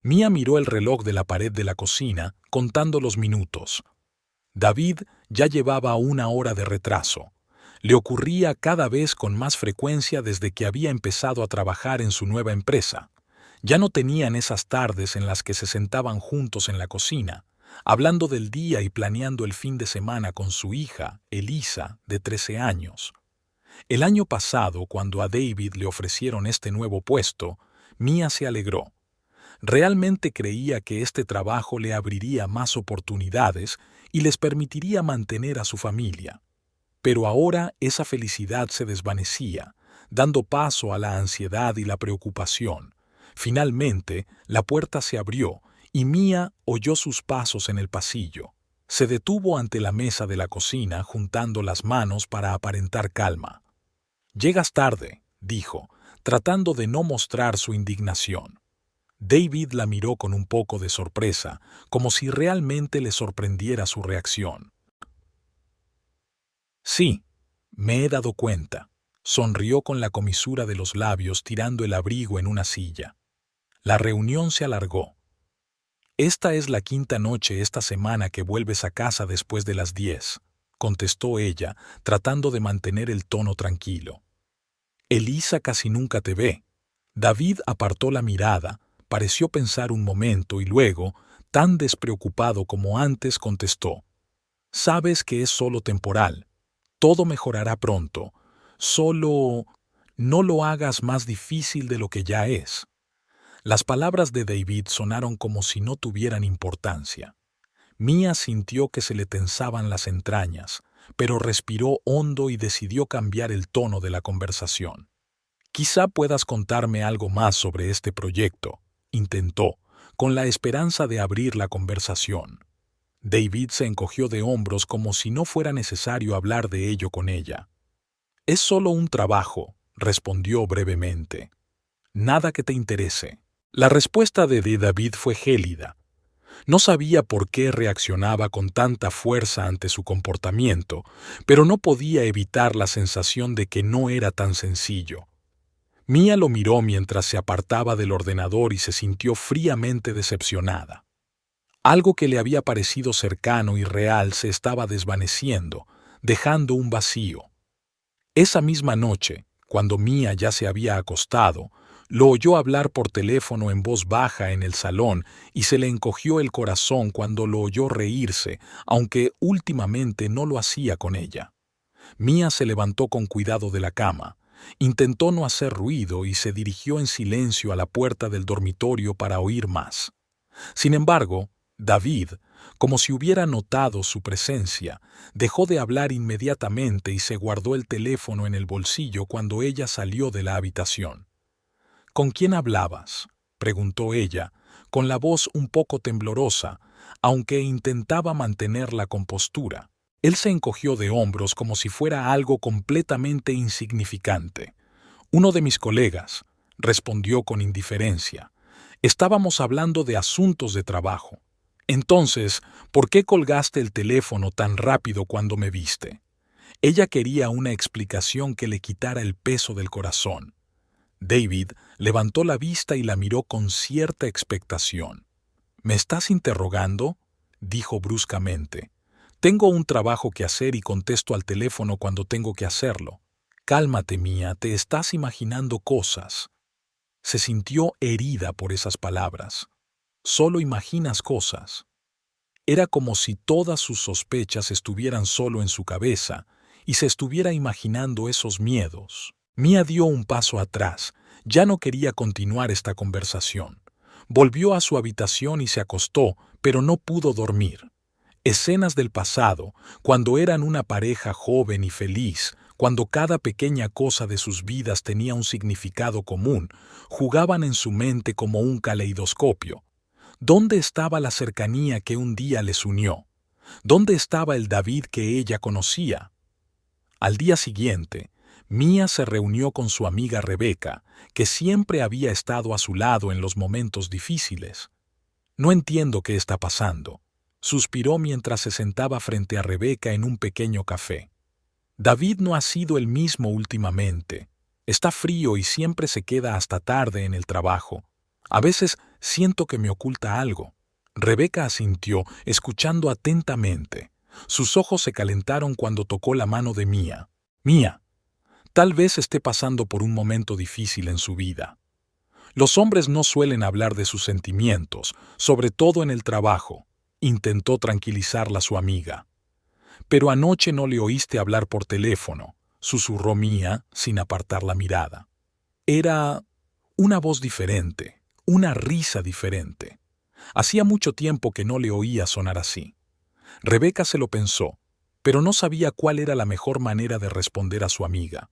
Mía miró el reloj de la pared de la cocina, contando los minutos. David ya llevaba 1 hora de retraso. Le ocurría cada vez con más frecuencia desde que había empezado a trabajar en su nueva empresa. Ya no tenían esas tardes en las que se sentaban juntos en la cocina, hablando del día y planeando el fin de semana con su hija, Elisa, de 13 años. El año pasado, cuando a David le ofrecieron este nuevo puesto, Mía se alegró. Realmente creía que este trabajo le abriría más oportunidades y les permitiría mantener a su familia. Pero ahora esa felicidad se desvanecía, dando paso a la ansiedad y la preocupación. Finalmente, la puerta se abrió y Mía oyó sus pasos en el pasillo. Se detuvo ante la mesa de la cocina, juntando las manos para aparentar calma. «Llegas tarde», dijo, tratando de no mostrar su indignación. David la miró con un poco de sorpresa, como si realmente le sorprendiera su reacción. «Sí, me he dado cuenta», sonrió con la comisura de los labios tirando el abrigo en una silla. La reunión se alargó. «Esta es la 5ª noche esta semana que vuelves a casa después de las 10», contestó ella, tratando de mantener el tono tranquilo. «Elisa casi nunca te ve». David apartó la mirada, pareció pensar un momento y luego, tan despreocupado como antes, contestó: «Sabes que es solo temporal. Todo mejorará pronto. Solo no lo hagas más difícil de lo que ya es». Las palabras de David sonaron como si no tuvieran importancia. Mía sintió que se le tensaban las entrañas, pero respiró hondo y decidió cambiar el tono de la conversación. «Quizá puedas contarme algo más sobre este proyecto», intentó, con la esperanza de abrir la conversación. David se encogió de hombros como si no fuera necesario hablar de ello con ella. «Es solo un trabajo», respondió brevemente. «Nada que te interese». La respuesta de David fue gélida. No sabía por qué reaccionaba con tanta fuerza ante su comportamiento, pero no podía evitar la sensación de que no era tan sencillo. Mía lo miró mientras se apartaba del ordenador y se sintió fríamente decepcionada. Algo que le había parecido cercano y real se estaba desvaneciendo, dejando un vacío. Esa misma noche, cuando Mía ya se había acostado, lo oyó hablar por teléfono en voz baja en el salón y se le encogió el corazón cuando lo oyó reírse, aunque últimamente no lo hacía con ella. Mía se levantó con cuidado de la cama, intentó no hacer ruido y se dirigió en silencio a la puerta del dormitorio para oír más. Sin embargo, David, como si hubiera notado su presencia, dejó de hablar inmediatamente y se guardó el teléfono en el bolsillo cuando ella salió de la habitación. «¿Con quién hablabas?», preguntó ella, con la voz un poco temblorosa, aunque intentaba mantener la compostura. Él se encogió de hombros como si fuera algo completamente insignificante. «Uno de mis colegas», respondió con indiferencia. «Estábamos hablando de asuntos de trabajo». «Entonces, ¿por qué colgaste el teléfono tan rápido cuando me viste?». Ella quería una explicación que le quitara el peso del corazón. David levantó la vista y la miró con cierta expectación. «¿Me estás interrogando?», dijo bruscamente. «Tengo un trabajo que hacer y contesto al teléfono cuando tengo que hacerlo». «Cálmate, Mía, te estás imaginando cosas». Se sintió herida por esas palabras. «Solo imaginas cosas». Era como si todas sus sospechas estuvieran solo en su cabeza y se estuviera imaginando esos miedos. Mía dio un paso atrás. Ya no quería continuar esta conversación. Volvió a su habitación y se acostó, pero no pudo dormir. Escenas del pasado, cuando eran una pareja joven y feliz, cuando cada pequeña cosa de sus vidas tenía un significado común, jugaban en su mente como un caleidoscopio. ¿Dónde estaba la cercanía que un día les unió? ¿Dónde estaba el David que ella conocía? Al día siguiente, Mía se reunió con su amiga Rebeca, que siempre había estado a su lado en los momentos difíciles. «No entiendo qué está pasando», suspiró mientras se sentaba frente a Rebeca en un pequeño café. «David no ha sido el mismo últimamente. Está frío y siempre se queda hasta tarde en el trabajo. A veces siento que me oculta algo. Rebeca asintió, escuchando atentamente. Sus ojos se calentaron cuando tocó la mano de Mia. Mia, tal vez esté pasando por un momento difícil en su vida. Los hombres no suelen hablar de sus sentimientos, sobre todo en el trabajo. Intentó tranquilizarla su amiga. Pero anoche no le oíste hablar por teléfono, susurró Mia sin apartar la mirada. Era una voz diferente, una risa diferente. Hacía mucho tiempo que no le oía sonar así. Rebeca se lo pensó, pero no sabía cuál era la mejor manera de responder a su amiga.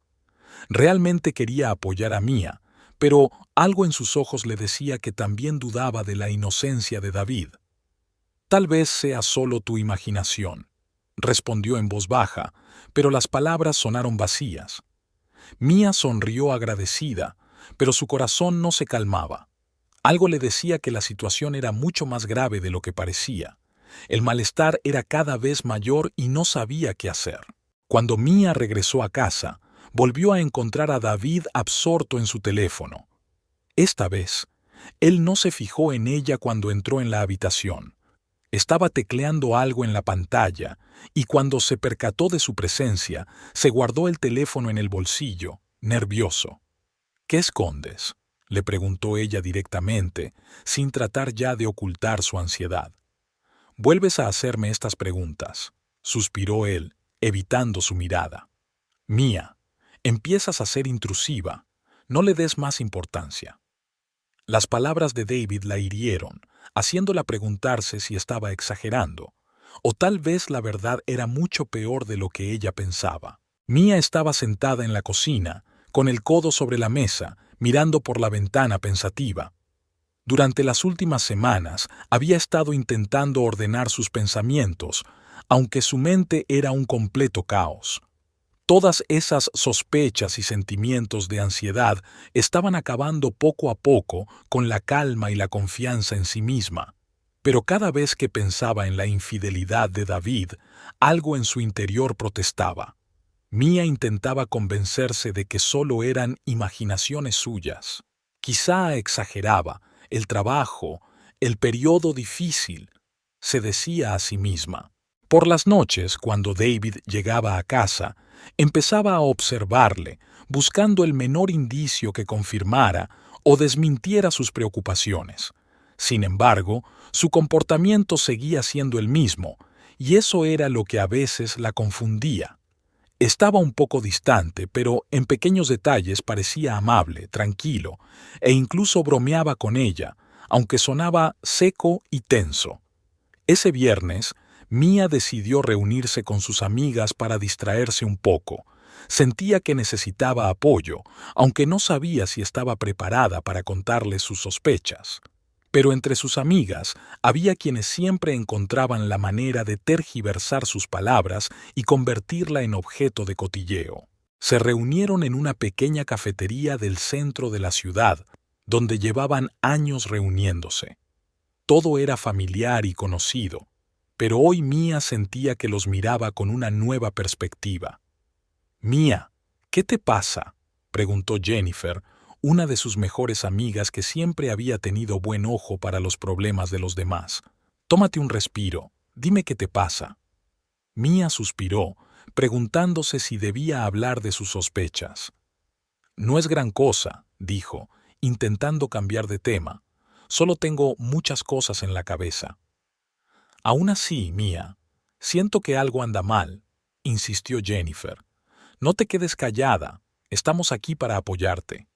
Realmente quería apoyar a Mia, pero algo en sus ojos le decía que también dudaba de la inocencia de David. Tal vez sea solo tu imaginación, respondió en voz baja, pero las palabras sonaron vacías. Mia sonrió agradecida, pero su corazón no se calmaba. Algo le decía que la situación era mucho más grave de lo que parecía. El malestar era cada vez mayor y no sabía qué hacer. Cuando Mia regresó a casa, volvió a encontrar a David absorto en su teléfono. Esta vez, él no se fijó en ella cuando entró en la habitación. Estaba tecleando algo en la pantalla y cuando se percató de su presencia, se guardó el teléfono en el bolsillo, nervioso. ¿Qué escondes?, le preguntó ella directamente, sin tratar ya de ocultar su ansiedad. Vuelves a hacerme estas preguntas, suspiró él, evitando su mirada. Mia, empiezas a ser intrusiva, no le des más importancia. Las palabras de David la hirieron, haciéndola preguntarse si estaba exagerando, o tal vez la verdad era mucho peor de lo que ella pensaba. Mia estaba sentada en la cocina, con el codo sobre la mesa, mirando por la ventana pensativa. Durante las últimas semanas había estado intentando ordenar sus pensamientos, aunque su mente era un completo caos. Todas esas sospechas y sentimientos de ansiedad estaban acabando poco a poco con la calma y la confianza en sí misma. Pero cada vez que pensaba en la infidelidad de David, algo en su interior protestaba. Mia intentaba convencerse de que solo eran imaginaciones suyas. Quizá exageraba, el trabajo, el periodo difícil, se decía a sí misma. Por las noches, cuando David llegaba a casa, empezaba a observarle, buscando el menor indicio que confirmara o desmintiera sus preocupaciones. Sin embargo, su comportamiento seguía siendo el mismo, y eso era lo que a veces la confundía. Estaba un poco distante, pero en pequeños detalles parecía amable, tranquilo, e incluso bromeaba con ella, aunque sonaba seco y tenso. Ese viernes, Mia decidió reunirse con sus amigas para distraerse un poco. Sentía que necesitaba apoyo, aunque no sabía si estaba preparada para contarles sus sospechas. Pero entre sus amigas había quienes siempre encontraban la manera de tergiversar sus palabras y convertirla en objeto de cotilleo. Se reunieron en una pequeña cafetería del centro de la ciudad, donde llevaban años reuniéndose. Todo era familiar y conocido, pero hoy Mia sentía que los miraba con una nueva perspectiva. «Mia, ¿qué te pasa?», preguntó Jennifer, una de sus mejores amigas que siempre había tenido buen ojo para los problemas de los demás. «Tómate un respiro, dime qué te pasa». Mia suspiró, preguntándose si debía hablar de sus sospechas. «No es gran cosa», dijo, intentando cambiar de tema. «Solo tengo muchas cosas en la cabeza». «Aún así, Mia, siento que algo anda mal», insistió Jennifer. «No te quedes callada, estamos aquí para apoyarte».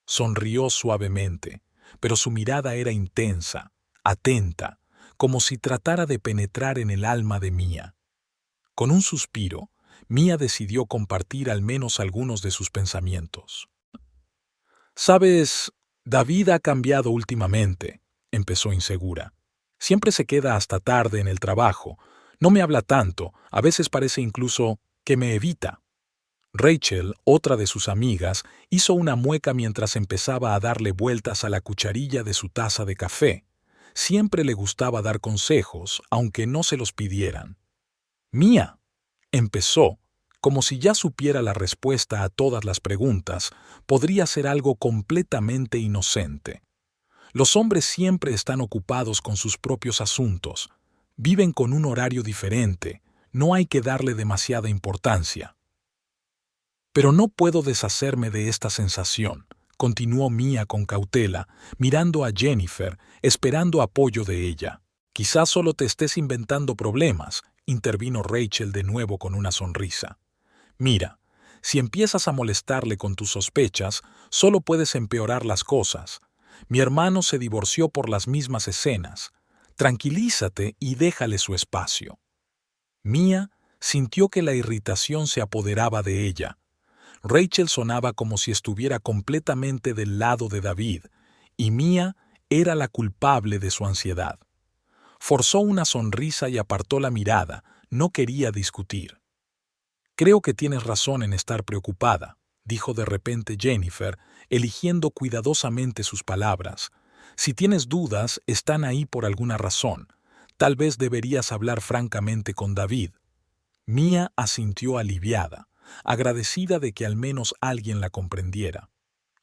Sonrió suavemente, pero su mirada era intensa, atenta, como si tratara de penetrar en el alma de Mia. Con un suspiro, Mia decidió compartir al menos algunos de sus pensamientos. «Sabes, David ha cambiado últimamente», empezó insegura. «Siempre se queda hasta tarde en el trabajo, no me habla tanto, a veces parece incluso que me evita». Rachel, otra de sus amigas, hizo una mueca mientras empezaba a darle vueltas a la cucharilla de su taza de café. Siempre le gustaba dar consejos, aunque no se los pidieran. «Mia», empezó, como si ya supiera la respuesta a todas las preguntas, podría ser algo completamente inocente. Los hombres siempre están ocupados con sus propios asuntos. Viven con un horario diferente. No hay que darle demasiada importancia. Pero no puedo deshacerme de esta sensación, continuó Mia con cautela, mirando a Jennifer, esperando apoyo de ella. Quizás solo te estés inventando problemas, intervino Rachel de nuevo con una sonrisa. Mira, si empiezas a molestarle con tus sospechas, solo puedes empeorar las cosas. Mi hermano se divorció por las mismas escenas. Tranquilízate y déjale su espacio. Mia sintió que la irritación se apoderaba de ella. Rachel sonaba como si estuviera completamente del lado de David, y Mia era la culpable de su ansiedad. Forzó una sonrisa y apartó la mirada, no quería discutir. Creo que tienes razón en estar preocupada, dijo de repente Jennifer, eligiendo cuidadosamente sus palabras. Si tienes dudas, están ahí por alguna razón. Tal vez deberías hablar francamente con David. Mia asintió aliviada, agradecida de que al menos alguien la comprendiera.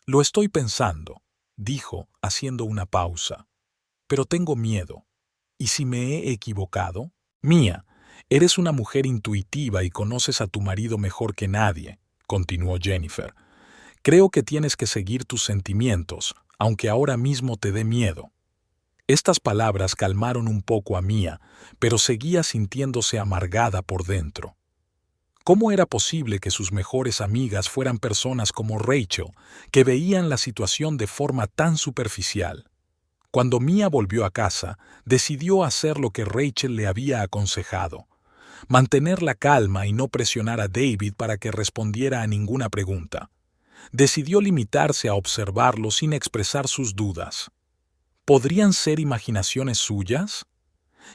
Lo estoy pensando, dijo, haciendo una pausa. Pero tengo miedo. ¿Y si me he equivocado? Mia, eres una mujer intuitiva y conoces a tu marido mejor que nadie, continuó Jennifer. Creo que tienes que seguir tus sentimientos, aunque ahora mismo te dé miedo. Estas palabras calmaron un poco a Mia, pero seguía sintiéndose amargada por dentro. ¿Cómo era posible que sus mejores amigas fueran personas como Rachel, que veían la situación de forma tan superficial? Cuando Mia volvió a casa, decidió hacer lo que Rachel le había aconsejado: mantener la calma y no presionar a David para que respondiera a ninguna pregunta. Decidió limitarse a observarlo sin expresar sus dudas. ¿Podrían ser imaginaciones suyas?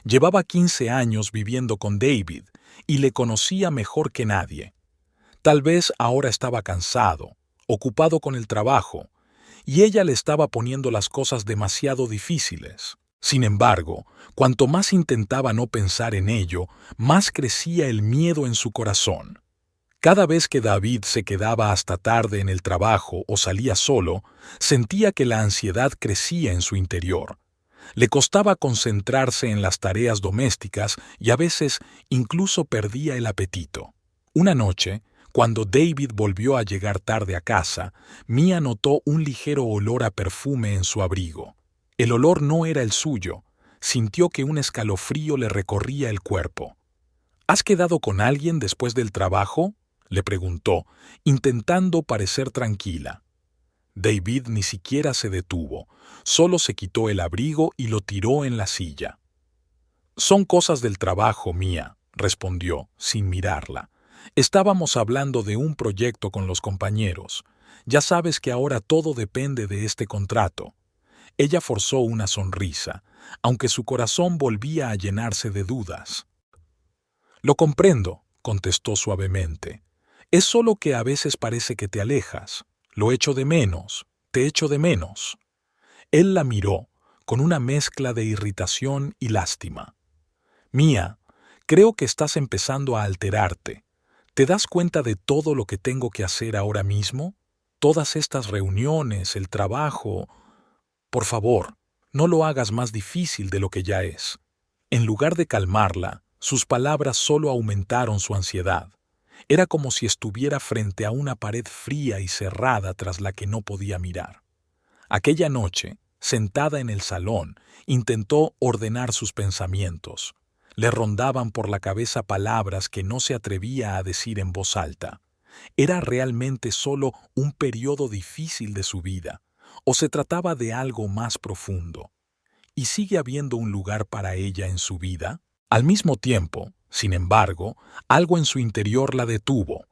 Llevaba 15 años viviendo con David y le conocía mejor que nadie. Tal vez ahora estaba cansado, ocupado con el trabajo, y ella le estaba poniendo las cosas demasiado difíciles. Sin embargo, cuanto más intentaba no pensar en ello, más crecía el miedo en su corazón. Cada vez que David se quedaba hasta tarde en el trabajo o salía solo, sentía que la ansiedad crecía en su interior. Le costaba concentrarse en las tareas domésticas y a veces incluso perdía el apetito. Una noche, cuando David volvió a llegar tarde a casa, Mia notó un ligero olor a perfume en su abrigo. El olor no era el suyo. Sintió que un escalofrío le recorría el cuerpo. ¿Has quedado con alguien después del trabajo?, le preguntó, intentando parecer tranquila. David ni siquiera se detuvo, solo se quitó el abrigo y lo tiró en la silla. «Son cosas del trabajo, Mia», respondió, sin mirarla. «Estábamos hablando de un proyecto con los compañeros. Ya sabes que ahora todo depende de este contrato». Ella forzó una sonrisa, aunque su corazón volvía a llenarse de dudas. «Lo comprendo», contestó suavemente. «Es solo que a veces parece que te alejas. Lo echo de menos, te echo de menos». Él la miró, con una mezcla de irritación y lástima. «Mia, creo que estás empezando a alterarte. ¿Te das cuenta de todo lo que tengo que hacer ahora mismo? Todas estas reuniones, el trabajo. Por favor, no lo hagas más difícil de lo que ya es». En lugar de calmarla, sus palabras solo aumentaron su ansiedad. Era como si estuviera frente a una pared fría y cerrada tras la que no podía mirar. Aquella noche, sentada en el salón, intentó ordenar sus pensamientos. Le rondaban por la cabeza palabras que no se atrevía a decir en voz alta. ¿Era realmente solo un periodo difícil de su vida, o se trataba de algo más profundo? ¿Y sigue habiendo un lugar para ella en su vida? Al mismo tiempo, sin embargo, algo en su interior la detuvo.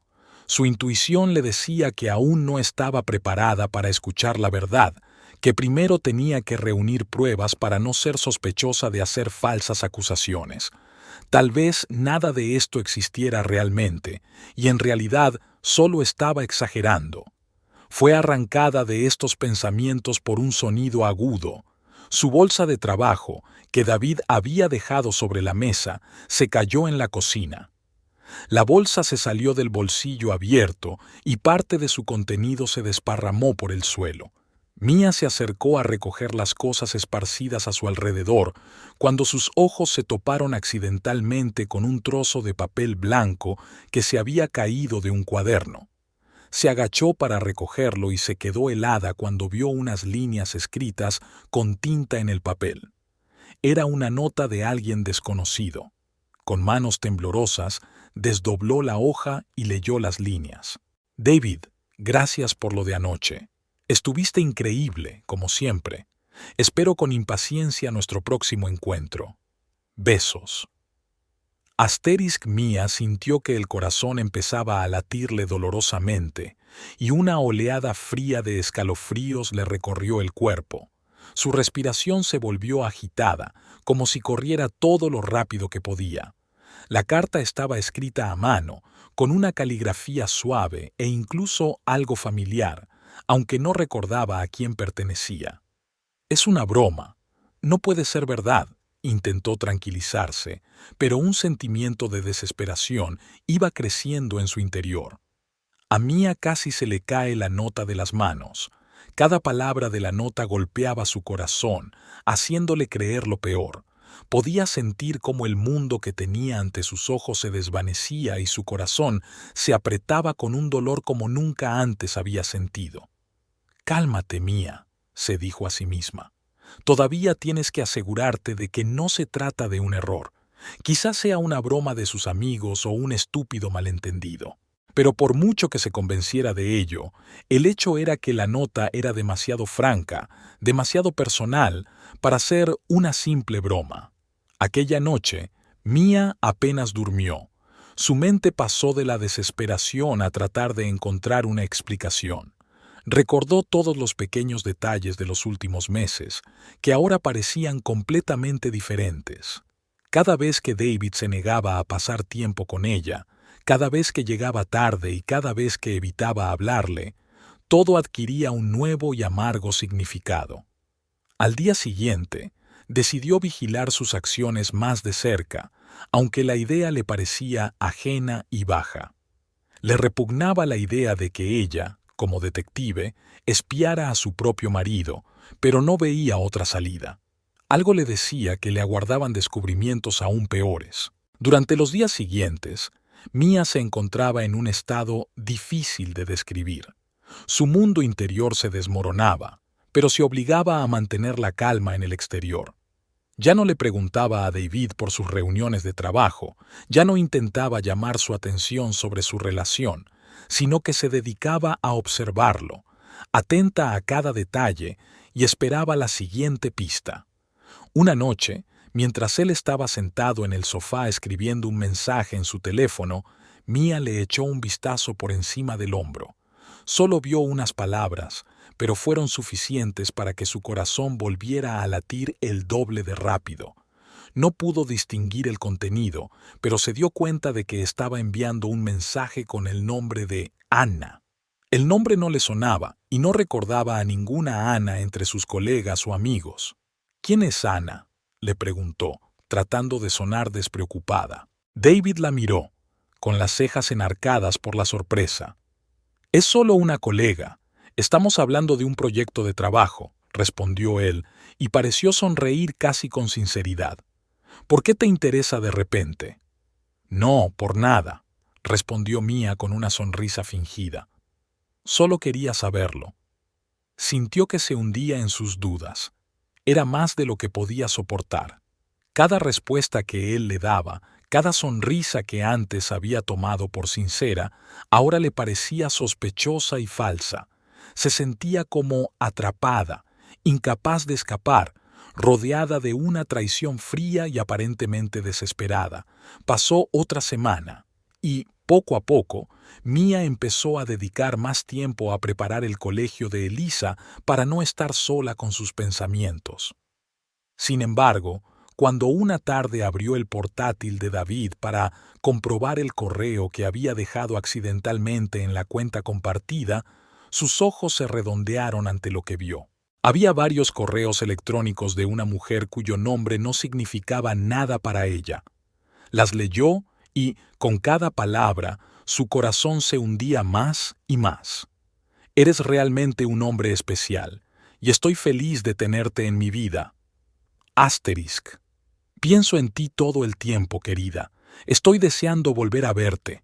Su intuición le decía que aún no estaba preparada para escuchar la verdad, que primero tenía que reunir pruebas para no ser sospechosa de hacer falsas acusaciones. Tal vez nada de esto existiera realmente, y en realidad solo estaba exagerando. Fue arrancada de estos pensamientos por un sonido agudo. Su bolsa de trabajo, que David había dejado sobre la mesa, se cayó en la cocina. La bolsa se salió del bolsillo abierto y parte de su contenido se desparramó por el suelo. Mia se acercó a recoger las cosas esparcidas a su alrededor, cuando sus ojos se toparon accidentalmente con un trozo de papel blanco que se había caído de un cuaderno. Se agachó para recogerlo y se quedó helada cuando vio unas líneas escritas con tinta en el papel. Era una nota de alguien desconocido. Con manos temblorosas, desdobló la hoja y leyó las líneas. David, gracias por lo de anoche. Estuviste increíble, como siempre. Espero con impaciencia nuestro próximo encuentro. Besos. Asterisk Mia sintió que el corazón empezaba a latirle dolorosamente, y una oleada fría de escalofríos le recorrió el cuerpo. Su respiración se volvió agitada, como si corriera todo lo rápido que podía. La carta estaba escrita a mano, con una caligrafía suave e incluso algo familiar, aunque no recordaba a quién pertenecía. Es una broma. No puede ser verdad. Intentó tranquilizarse, pero un sentimiento de desesperación iba creciendo en su interior. A Mia casi se le cae la nota de las manos. Cada palabra de la nota golpeaba su corazón, haciéndole creer lo peor. Podía sentir cómo el mundo que tenía ante sus ojos se desvanecía y su corazón se apretaba con un dolor como nunca antes había sentido. «Cálmate, Mia», se dijo a sí misma. Todavía tienes que asegurarte de que no se trata de un error. Quizás sea una broma de sus amigos o un estúpido malentendido. Pero por mucho que se convenciera de ello, el hecho era que la nota era demasiado franca, demasiado personal, para ser una simple broma. Aquella noche, Mia apenas durmió. Su mente pasó de la desesperación a tratar de encontrar una explicación. Recordó todos los pequeños detalles de los últimos meses, que ahora parecían completamente diferentes. Cada vez que David se negaba a pasar tiempo con ella, cada vez que llegaba tarde y cada vez que evitaba hablarle, todo adquiría un nuevo y amargo significado. Al día siguiente, decidió vigilar sus acciones más de cerca, aunque la idea le parecía ajena y baja. Le repugnaba la idea de que ella, como detective, espiara a su propio marido, pero no veía otra salida. Algo le decía que le aguardaban descubrimientos aún peores. Durante los días siguientes, Mia se encontraba en un estado difícil de describir. Su mundo interior se desmoronaba, pero se obligaba a mantener la calma en el exterior. Ya no le preguntaba a David por sus reuniones de trabajo, ya no intentaba llamar su atención sobre su relación, sino que se dedicaba a observarlo, atenta a cada detalle, y esperaba la siguiente pista. Una noche, mientras él estaba sentado en el sofá escribiendo un mensaje en su teléfono, Mia le echó un vistazo por encima del hombro. Solo vio unas palabras, pero fueron suficientes para que su corazón volviera a latir el doble de rápido. No pudo distinguir el contenido, pero se dio cuenta de que estaba enviando un mensaje con el nombre de Anna. El nombre no le sonaba y no recordaba a ninguna Ana entre sus colegas o amigos. «¿Quién es Ana?», le preguntó, tratando de sonar despreocupada. David la miró, con las cejas enarcadas por la sorpresa. «Es solo una colega. Estamos hablando de un proyecto de trabajo», respondió él, y pareció sonreír casi con sinceridad. «¿Por qué te interesa de repente?» «No, por nada», respondió Mia con una sonrisa fingida. Solo quería saberlo. Sintió que se hundía en sus dudas. Era más de lo que podía soportar. Cada respuesta que él le daba, cada sonrisa que antes había tomado por sincera, ahora le parecía sospechosa y falsa. Se sentía como atrapada, incapaz de escapar, rodeada de una traición fría y aparentemente desesperada. Pasó otra semana, y, poco a poco, Mia empezó a dedicar más tiempo a preparar el colegio de Elisa para no estar sola con sus pensamientos. Sin embargo, cuando una tarde abrió el portátil de David para comprobar el correo que había dejado accidentalmente en la cuenta compartida, sus ojos se redondearon ante lo que vio. Había varios correos electrónicos de una mujer cuyo nombre no significaba nada para ella. Las leyó y, con cada palabra, su corazón se hundía más y más. «Eres realmente un hombre especial. y estoy feliz de tenerte en mi vida. Asterisk. Pienso en ti todo el tiempo, querida. Estoy deseando volver a verte.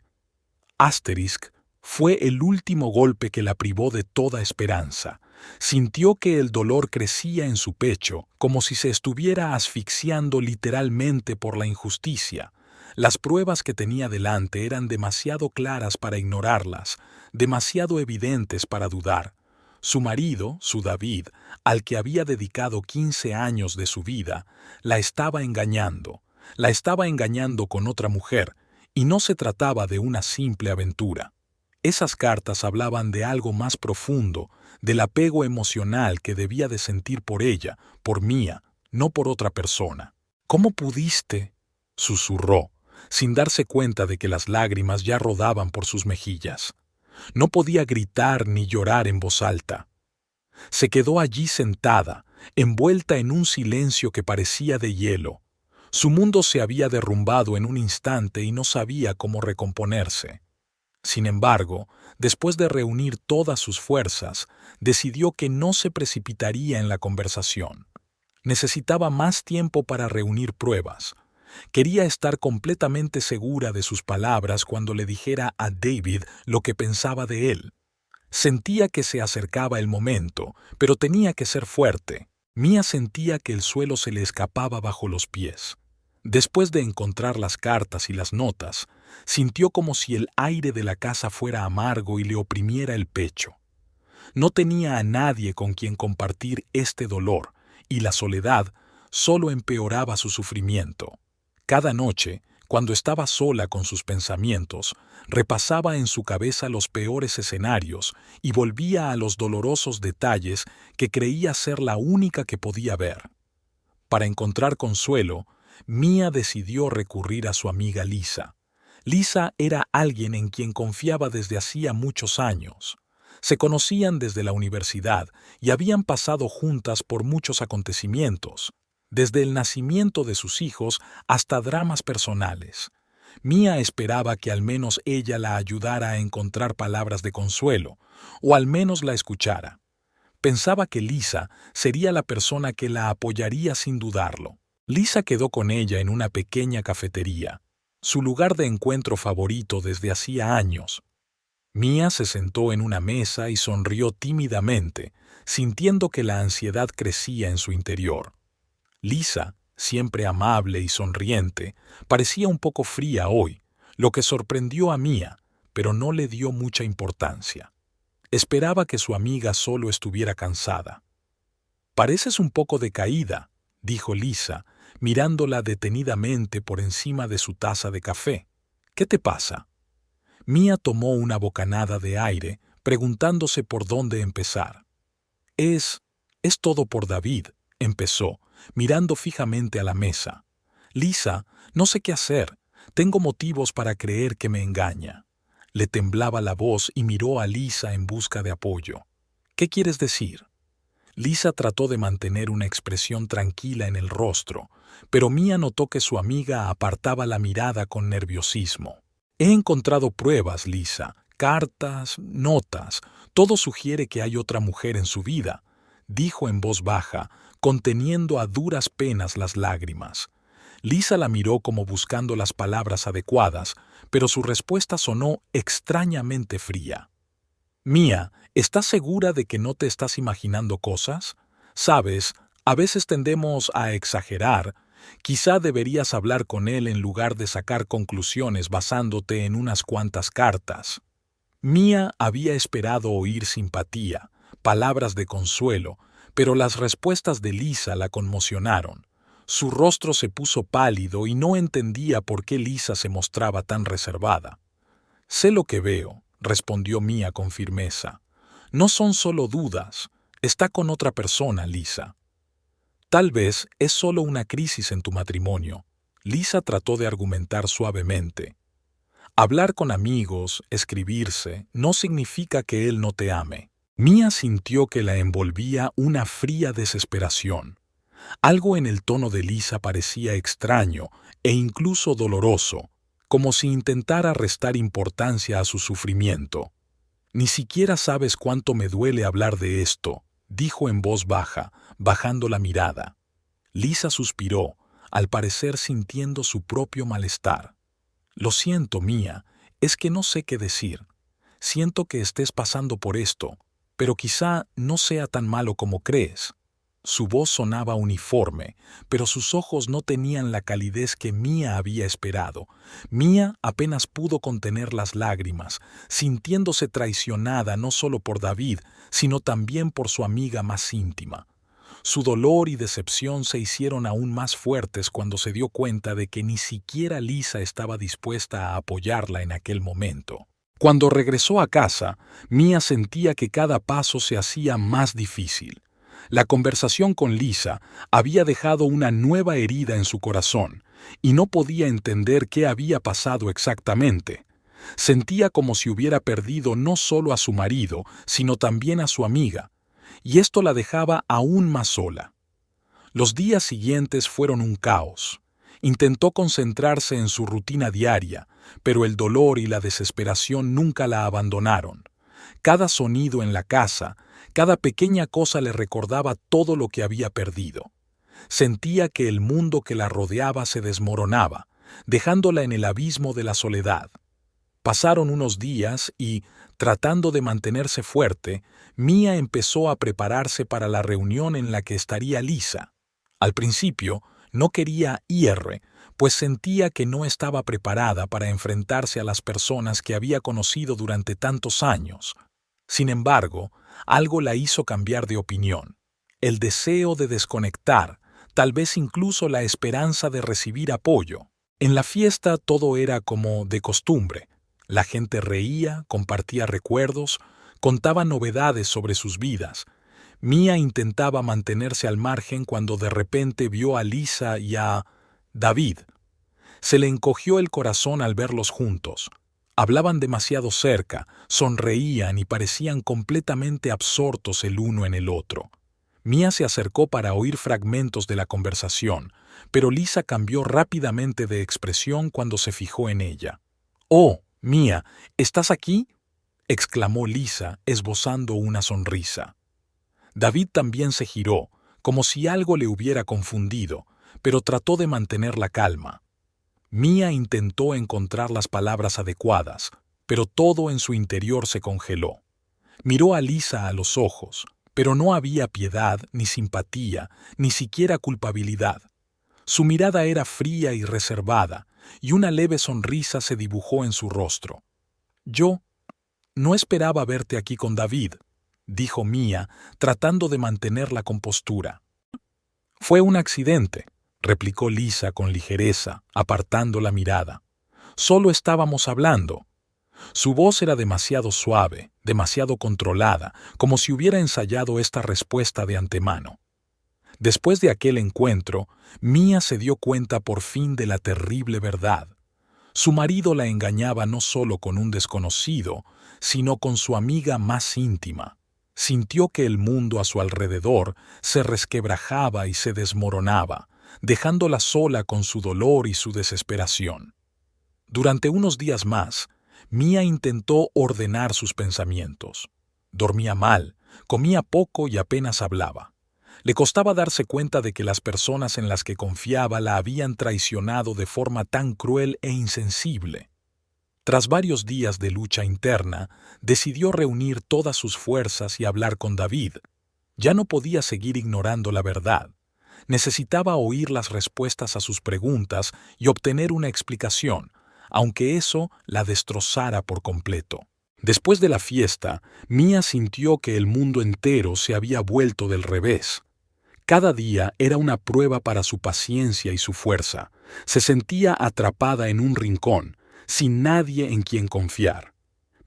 Asterisk fue el último golpe que la privó de toda esperanza. Sintió que el dolor crecía en su pecho, como si se estuviera asfixiando literalmente por la injusticia. Las pruebas que tenía delante eran demasiado claras para ignorarlas, demasiado evidentes para dudar. Su marido, su David, al que había dedicado 15 años de su vida, la estaba engañando. La estaba engañando con otra mujer, y no se trataba de una simple aventura. Esas cartas hablaban de algo más profundo, del apego emocional que debía de sentir por ella, por Mía, no por otra persona. ¿Cómo pudiste?, susurró, sin darse cuenta de que las lágrimas ya rodaban por sus mejillas. No podía gritar ni llorar en voz alta. Se quedó allí sentada, envuelta en un silencio que parecía de hielo. Su mundo se había derrumbado en un instante y no sabía cómo recomponerse. Sin embargo, después de reunir todas sus fuerzas, decidió que no se precipitaría en la conversación. Necesitaba más tiempo para reunir pruebas. Quería estar completamente segura de sus palabras cuando le dijera a David lo que pensaba de él. Sentía que se acercaba el momento, pero tenía que ser fuerte. Mía sentía que el suelo se le escapaba bajo los pies. Después de encontrar las cartas y las notas, sintió como si el aire de la casa fuera amargo y le oprimiera el pecho. No tenía a nadie con quien compartir este dolor, y la soledad solo empeoraba su sufrimiento. Cada noche, cuando estaba sola con sus pensamientos, repasaba en su cabeza los peores escenarios y volvía a los dolorosos detalles que creía ser la única que podía ver. Para encontrar consuelo, Mía decidió recurrir a su amiga Lisa. Lisa era alguien en quien confiaba desde hacía muchos años. Se conocían desde la universidad y habían pasado juntas por muchos acontecimientos, desde el nacimiento de sus hijos hasta dramas personales. Mía esperaba que al menos ella la ayudara a encontrar palabras de consuelo, o al menos la escuchara. Pensaba que Lisa sería la persona que la apoyaría sin dudarlo. Lisa quedó con ella en una pequeña cafetería, su lugar de encuentro favorito desde hacía años. Mía se sentó en una mesa y sonrió tímidamente, sintiendo que la ansiedad crecía en su interior. Lisa, siempre amable y sonriente, parecía un poco fría hoy, lo que sorprendió a Mía, pero no le dio mucha importancia. Esperaba que su amiga solo estuviera cansada. «Pareces un poco decaída», dijo Lisa, mirándola detenidamente por encima de su taza de café. «¿Qué te pasa?». Mía tomó una bocanada de aire, preguntándose por dónde empezar. Es todo por David», empezó, mirando fijamente a la mesa. «Lisa, no sé qué hacer. Tengo motivos para creer que me engaña». Le temblaba la voz y miró a Lisa en busca de apoyo. «¿Qué quieres decir?». Lisa trató de mantener una expresión tranquila en el rostro, pero Mía notó que su amiga apartaba la mirada con nerviosismo. «He encontrado pruebas, Lisa, cartas, notas. Todo sugiere que hay otra mujer en su vida», dijo en voz baja, conteniendo a duras penas las lágrimas. Lisa la miró como buscando las palabras adecuadas, pero su respuesta sonó extrañamente fría. «Mía, ¿estás segura de que no te estás imaginando cosas? Sabes, a veces tendemos a exagerar. Quizá deberías hablar con él en lugar de sacar conclusiones basándote en unas cuantas cartas». Mía había esperado oír simpatía, palabras de consuelo, pero las respuestas de Lisa la conmocionaron. Su rostro se puso pálido y no entendía por qué Lisa se mostraba tan reservada. «Sé lo que veo», respondió Mía con firmeza. «No son solo dudas. Está con otra persona, Lisa». «Tal vez es solo una crisis en tu matrimonio», Lisa trató de argumentar suavemente. «Hablar con amigos, escribirse, no significa que él no te ame». Mía sintió que la envolvía una fría desesperación. Algo en el tono de Lisa parecía extraño e incluso doloroso, como si intentara restar importancia a su sufrimiento. «Ni siquiera sabes cuánto me duele hablar de esto», dijo en voz baja, bajando la mirada. Lisa suspiró, al parecer sintiendo su propio malestar. Lo siento, Mía, es que no sé qué decir. Siento que estés pasando por esto, pero quizá no sea tan malo como crees. Su voz sonaba uniforme, pero sus ojos no tenían la calidez que Mía había esperado. Mía apenas pudo contener las lágrimas, sintiéndose traicionada no solo por David, sino también por su amiga más íntima. Su dolor y decepción se hicieron aún más fuertes cuando se dio cuenta de que ni siquiera Lisa estaba dispuesta a apoyarla en aquel momento. Cuando regresó a casa, Mía sentía que cada paso se hacía más difícil. La conversación con Lisa había dejado una nueva herida en su corazón y no podía entender qué había pasado exactamente. Sentía como si hubiera perdido no solo a su marido, sino también a su amiga, y esto la dejaba aún más sola. Los días siguientes fueron un caos. Intentó concentrarse en su rutina diaria, pero el dolor y la desesperación nunca la abandonaron. Cada sonido en la casa, cada pequeña cosa le recordaba todo lo que había perdido. Sentía que el mundo que la rodeaba se desmoronaba, dejándola en el abismo de la soledad. Pasaron unos días y, tratando de mantenerse fuerte, Mía empezó a prepararse para la reunión en la que estaría Lisa. Al principio, no quería ir, pues sentía que no estaba preparada para enfrentarse a las personas que había conocido durante tantos años. Sin embargo, algo la hizo cambiar de opinión. El deseo de desconectar, tal vez incluso la esperanza de recibir apoyo. En la fiesta todo era como de costumbre. La gente reía, compartía recuerdos, contaba novedades sobre sus vidas. Mía intentaba mantenerse al margen cuando de repente vio a Lisa y a David. Se le encogió el corazón al verlos juntos. Hablaban demasiado cerca, sonreían y parecían completamente absortos el uno en el otro. Mía se acercó para oír fragmentos de la conversación, pero Lisa cambió rápidamente de expresión cuando se fijó en ella. «Oh, Mía, ¿estás aquí?», exclamó Lisa, esbozando una sonrisa. David también se giró, como si algo le hubiera confundido, pero trató de mantener la calma. Mía intentó encontrar las palabras adecuadas, pero todo en su interior se congeló. Miró a Lisa a los ojos, pero no había piedad, ni simpatía, ni siquiera culpabilidad. Su mirada era fría y reservada, y una leve sonrisa se dibujó en su rostro. «Yo no esperaba verte aquí con David», dijo Mía, tratando de mantener la compostura. «Fue un accidente», replicó Lisa con ligereza, apartando la mirada. «Solo estábamos hablando». Su voz era demasiado suave, demasiado controlada, como si hubiera ensayado esta respuesta de antemano. Después de aquel encuentro, Mía se dio cuenta por fin de la terrible verdad. Su marido la engañaba no solo con un desconocido, sino con su amiga más íntima. Sintió que el mundo a su alrededor se resquebrajaba y se desmoronaba, dejándola sola con su dolor y su desesperación. Durante unos días más, Mía intentó ordenar sus pensamientos. Dormía mal, comía poco y apenas hablaba. Le costaba darse cuenta de que las personas en las que confiaba la habían traicionado de forma tan cruel e insensible. Tras varios días de lucha interna, decidió reunir todas sus fuerzas y hablar con David. Ya no podía seguir ignorando la verdad. Necesitaba oír las respuestas a sus preguntas y obtener una explicación, aunque eso la destrozara por completo. Después de la fiesta, Mía sintió que el mundo entero se había vuelto del revés. Cada día era una prueba para su paciencia y su fuerza. Se sentía atrapada en un rincón, sin nadie en quien confiar.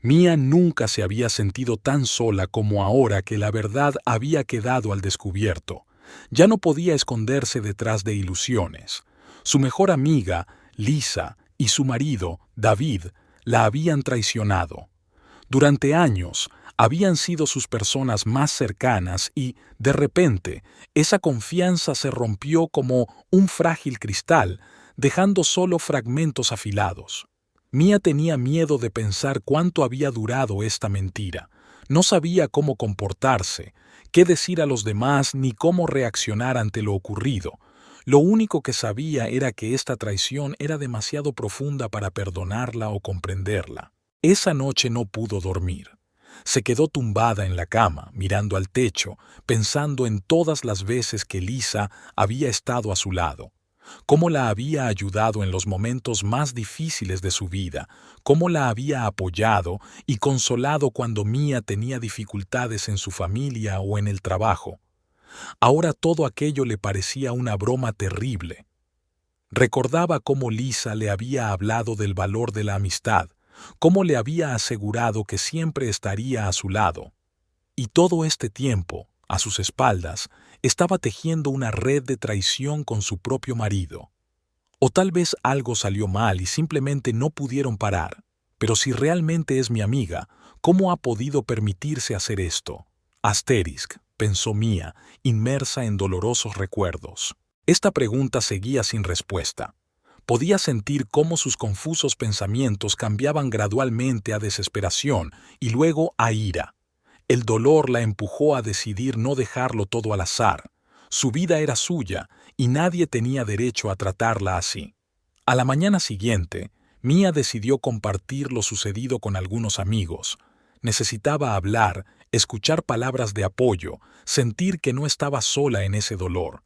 Mía nunca se había sentido tan sola como ahora que la verdad había quedado al descubierto. Ya no podía esconderse detrás de ilusiones. Su mejor amiga, Lisa, y su marido, David, la habían traicionado. Durante años, habían sido sus personas más cercanas y, de repente, esa confianza se rompió como un frágil cristal, dejando solo fragmentos afilados. Mía tenía miedo de pensar cuánto había durado esta mentira. No sabía cómo comportarse. qué decir a los demás ni cómo reaccionar ante lo ocurrido. Lo único que sabía era que esta traición era demasiado profunda para perdonarla o comprenderla. Esa noche no pudo dormir. Se quedó tumbada en la cama, mirando al techo, pensando en todas las veces que Lisa había estado a su lado, cómo la había ayudado en los momentos más difíciles de su vida, cómo la había apoyado y consolado cuando Mia tenía dificultades en su familia o en el trabajo. Ahora todo aquello le parecía una broma terrible. Recordaba cómo Lisa le había hablado del valor de la amistad, cómo le había asegurado que siempre estaría a su lado. Y todo este tiempo, a sus espaldas, estaba tejiendo una red de traición con su propio marido. O tal vez algo salió mal y simplemente no pudieron parar. Pero si realmente es mi amiga, ¿cómo ha podido permitirse hacer esto? Asterisk, pensó Mia, inmersa en dolorosos recuerdos. Esta pregunta seguía sin respuesta. Podía sentir cómo sus confusos pensamientos cambiaban gradualmente a desesperación y luego a ira. El dolor la empujó a decidir no dejarlo todo al azar. Su vida era suya y nadie tenía derecho a tratarla así. A la mañana siguiente, Mia decidió compartir lo sucedido con algunos amigos. Necesitaba hablar, escuchar palabras de apoyo, sentir que no estaba sola en ese dolor.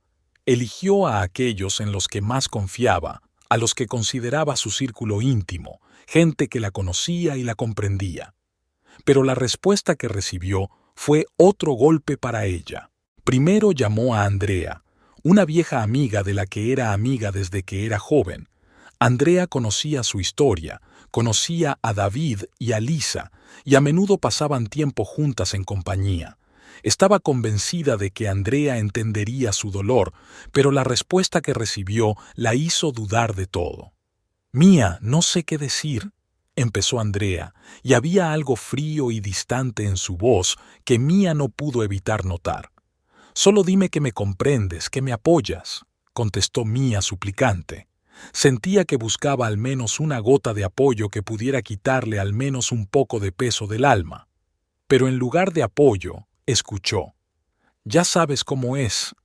Eligió a aquellos en los que más confiaba, a los que consideraba su círculo íntimo, gente que la conocía y la comprendía. Pero la respuesta que recibió fue otro golpe para ella. Primero llamó a Andrea, una vieja amiga de la que era amiga desde que era joven. Andrea conocía su historia, conocía a David y a Lisa, y a menudo pasaban tiempo juntas en compañía. Estaba convencida de que Andrea entendería su dolor, pero la respuesta que recibió la hizo dudar de todo. «Mia, no sé qué decir», empezó Andrea, y había algo frío y distante en su voz que Mia no pudo evitar notar. «Solo dime que me comprendes, que me apoyas», contestó Mia suplicante. Sentía que buscaba al menos una gota de apoyo que pudiera quitarle al menos un poco de peso del alma. Pero en lugar de apoyo, escuchó. «Ya sabes cómo es.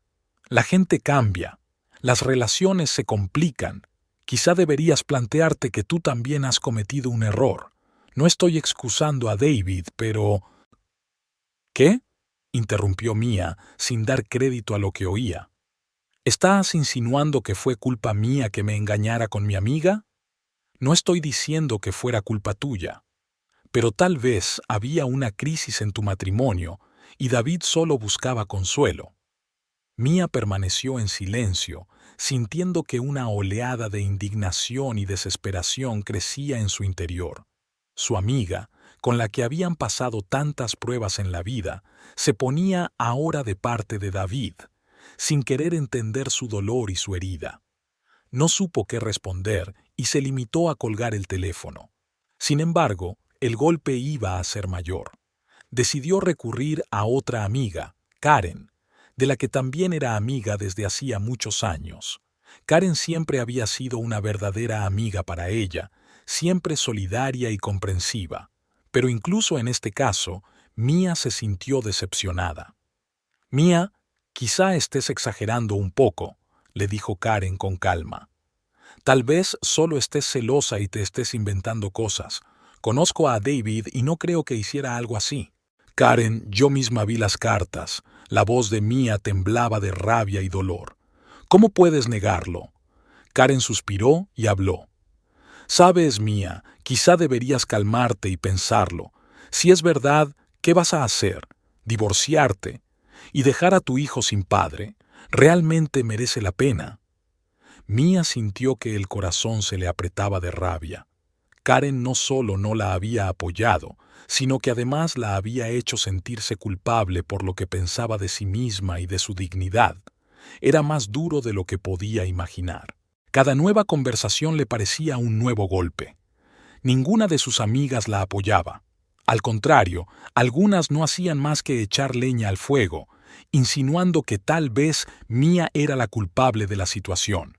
La gente cambia. Las relaciones se complican. Quizá deberías plantearte que tú también has cometido un error. No estoy excusando a David, pero...» «¿Qué?», interrumpió Mia, sin dar crédito a lo que oía. «¿Estás insinuando que fue culpa mía que me engañara con mi amiga? No estoy diciendo que fuera culpa tuya. Pero tal vez había una crisis en tu matrimonio y David solo buscaba consuelo». Mia permaneció en silencio, sintiendo que una oleada de indignación y desesperación crecía en su interior. Su amiga, con la que habían pasado tantas pruebas en la vida, se ponía ahora de parte de David, sin querer entender su dolor y su herida. No supo qué responder y se limitó a colgar el teléfono. Sin embargo, el golpe iba a ser mayor. Decidió recurrir a otra amiga, Karen, de la que también era amiga desde hacía muchos años. Karen siempre había sido una verdadera amiga para ella, siempre solidaria y comprensiva. Pero incluso en este caso, Mia se sintió decepcionada. «Mia, quizá estés exagerando un poco», le dijo Karen con calma. «Tal vez solo estés celosa y te estés inventando cosas. Conozco a David y no creo que hiciera algo así». «Karen, yo misma vi las cartas». La voz de Mia temblaba de rabia y dolor. «¿Cómo puedes negarlo?». Karen suspiró y habló. «Sabes, Mia, quizá deberías calmarte y pensarlo. Si es verdad, ¿qué vas a hacer? ¿Divorciarte? ¿Y dejar a tu hijo sin padre? ¿Realmente merece la pena?». Mia sintió que el corazón se le apretaba de rabia. Karen no solo no la había apoyado, sino que además la había hecho sentirse culpable por lo que pensaba de sí misma y de su dignidad. Era más duro de lo que podía imaginar. Cada nueva conversación le parecía un nuevo golpe. Ninguna de sus amigas la apoyaba. Al contrario, algunas no hacían más que echar leña al fuego, insinuando que tal vez Mia era la culpable de la situación.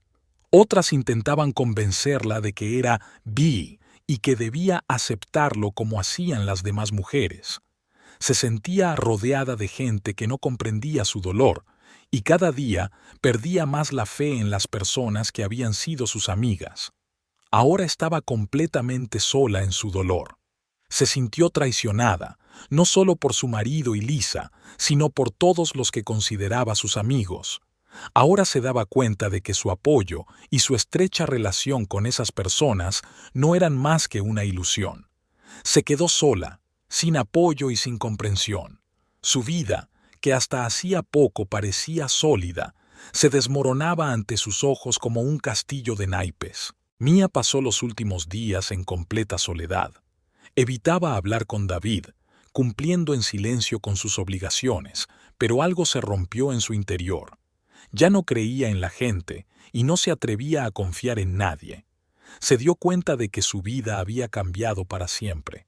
Otras intentaban convencerla de que era bi y que debía aceptarlo como hacían las demás mujeres. Se sentía rodeada de gente que no comprendía su dolor, y cada día perdía más la fe en las personas que habían sido sus amigas. Ahora estaba completamente sola en su dolor. Se sintió traicionada, no solo por su marido y Lisa, sino por todos los que consideraba sus amigos. Ahora se daba cuenta de que su apoyo y su estrecha relación con esas personas no eran más que una ilusión. Se quedó sola, sin apoyo y sin comprensión. Su vida, que hasta hacía poco parecía sólida, se desmoronaba ante sus ojos como un castillo de naipes. Mía pasó los últimos días en completa soledad. Evitaba hablar con David, cumpliendo en silencio con sus obligaciones, pero algo se rompió en su interior. Ya no creía en la gente y no se atrevía a confiar en nadie. Se dio cuenta de que su vida había cambiado para siempre.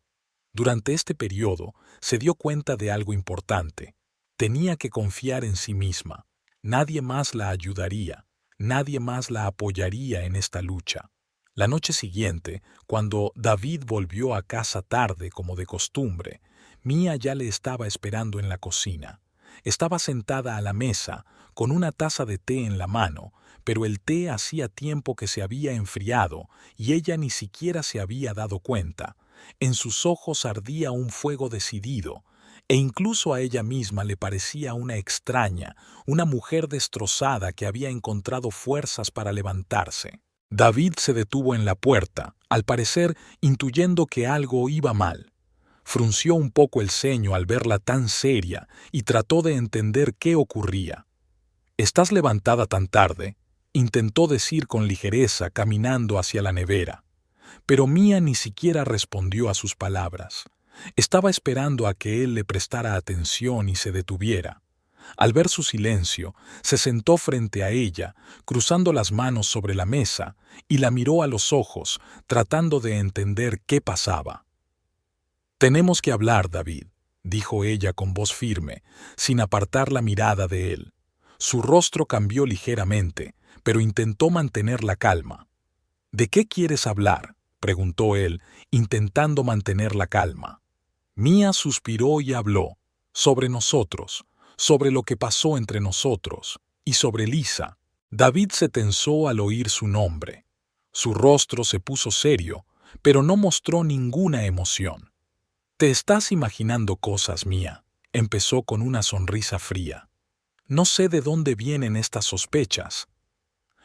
Durante este periodo se dio cuenta de algo importante. Tenía que confiar en sí misma. Nadie más la ayudaría, nadie más la apoyaría en esta lucha. La noche siguiente, cuando David volvió a casa tarde como de costumbre, Mía ya le estaba esperando en la cocina. Estaba sentada a la mesa, con una taza de té en la mano, pero el té hacía tiempo que se había enfriado y ella ni siquiera se había dado cuenta. En sus ojos ardía un fuego decidido, e incluso a ella misma le parecía una extraña, una mujer destrozada que había encontrado fuerzas para levantarse. David se detuvo en la puerta, al parecer intuyendo que algo iba mal. Frunció un poco el ceño al verla tan seria y trató de entender qué ocurría. «¿Estás levantada tan tarde?», intentó decir con ligereza caminando hacia la nevera. Pero Mía ni siquiera respondió a sus palabras. Estaba esperando a que él le prestara atención y se detuviera. Al ver su silencio, se sentó frente a ella, cruzando las manos sobre la mesa, y la miró a los ojos, tratando de entender qué pasaba. «Tenemos que hablar, David», dijo ella con voz firme, sin apartar la mirada de él. Su rostro cambió ligeramente, pero intentó mantener la calma. «¿De qué quieres hablar?», preguntó él, intentando mantener la calma. Mía suspiró y habló, sobre nosotros, sobre lo que pasó entre nosotros, y sobre Lisa. David se tensó al oír su nombre. Su rostro se puso serio, pero no mostró ninguna emoción. «Te estás imaginando cosas, Mía», empezó con una sonrisa fría. «No sé de dónde vienen estas sospechas».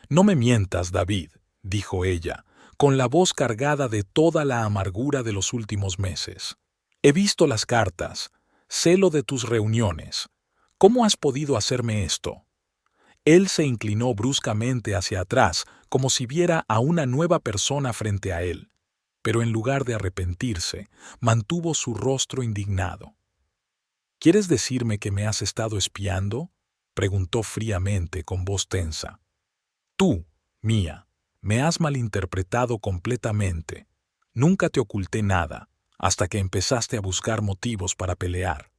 «No me mientas, David», dijo ella, con la voz cargada de toda la amargura de los últimos meses. «He visto las cartas, sé lo de tus reuniones. ¿Cómo has podido hacerme esto?». Él se inclinó bruscamente hacia atrás, como si viera a una nueva persona frente a él, pero en lugar de arrepentirse, mantuvo su rostro indignado. «¿Quieres decirme que me has estado espiando?», preguntó fríamente con voz tensa. «Tú, Mía, me has malinterpretado completamente. Nunca te oculté nada, hasta que empezaste a buscar motivos para pelear».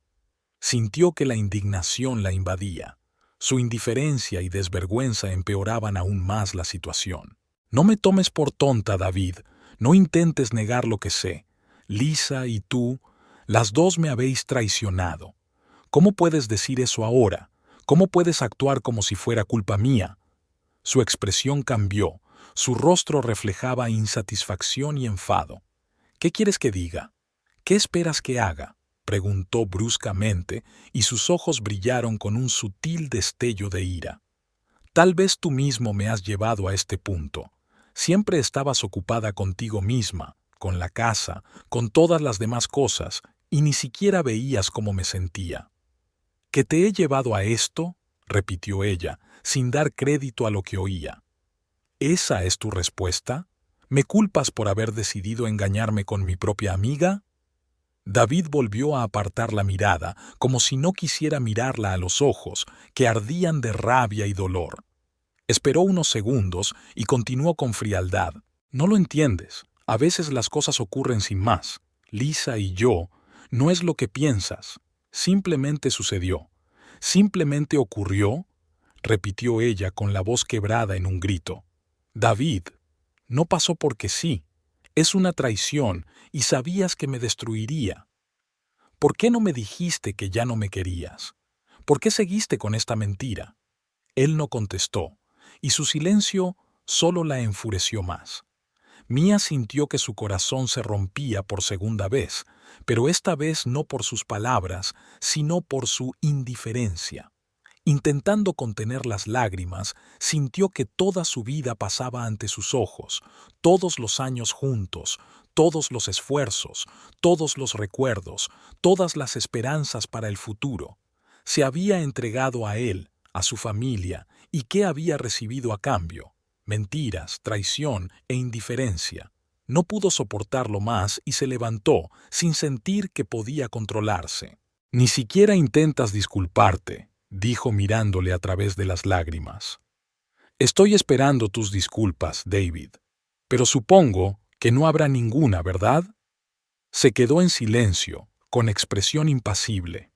Sintió que la indignación la invadía. Su indiferencia y desvergüenza empeoraban aún más la situación. «No me tomes por tonta, David. No intentes negar lo que sé. Lisa y tú, las dos me habéis traicionado. ¿Cómo puedes decir eso ahora? ¿Cómo puedes actuar como si fuera culpa mía?». Su expresión cambió. Su rostro reflejaba insatisfacción y enfado. «¿Qué quieres que diga? ¿Qué esperas que haga?», preguntó bruscamente, y sus ojos brillaron con un sutil destello de ira. «Tal vez tú mismo me has llevado a este punto. Siempre estabas ocupada contigo misma, con la casa, con todas las demás cosas, y ni siquiera veías cómo me sentía». «¿Que te he llevado a esto?», repitió ella, sin dar crédito a lo que oía. «¿Esa es tu respuesta? ¿Me culpas por haber decidido engañarme con mi propia amiga?». David volvió a apartar la mirada, como si no quisiera mirarla a los ojos, que ardían de rabia y dolor. Esperó unos segundos y continuó con frialdad. «No lo entiendes. A veces las cosas ocurren sin más. Lisa y yo, no es lo que piensas. Simplemente sucedió. Simplemente ocurrió», repitió ella con la voz quebrada en un grito. «David, no pasó porque sí. Es una traición y sabías que me destruiría». ¿Por qué no me dijiste que ya no me querías? ¿Por qué seguiste con esta mentira? Él no contestó, y su silencio solo la enfureció más. Mía sintió que su corazón se rompía por segunda vez, pero esta vez no por sus palabras, sino por su indiferencia. Intentando contener las lágrimas, sintió que toda su vida pasaba ante sus ojos, todos los años juntos, todos los esfuerzos, todos los recuerdos, todas las esperanzas para el futuro. Se había entregado a él, a su familia, ¿y qué había recibido a cambio? Mentiras, traición e indiferencia. No pudo soportarlo más y se levantó sin sentir que podía controlarse. Ni siquiera intentas disculparte, dijo mirándole a través de las lágrimas. Estoy esperando tus disculpas, David. Pero supongo que no habrá ninguna, ¿verdad? Se quedó en silencio, con expresión impasible.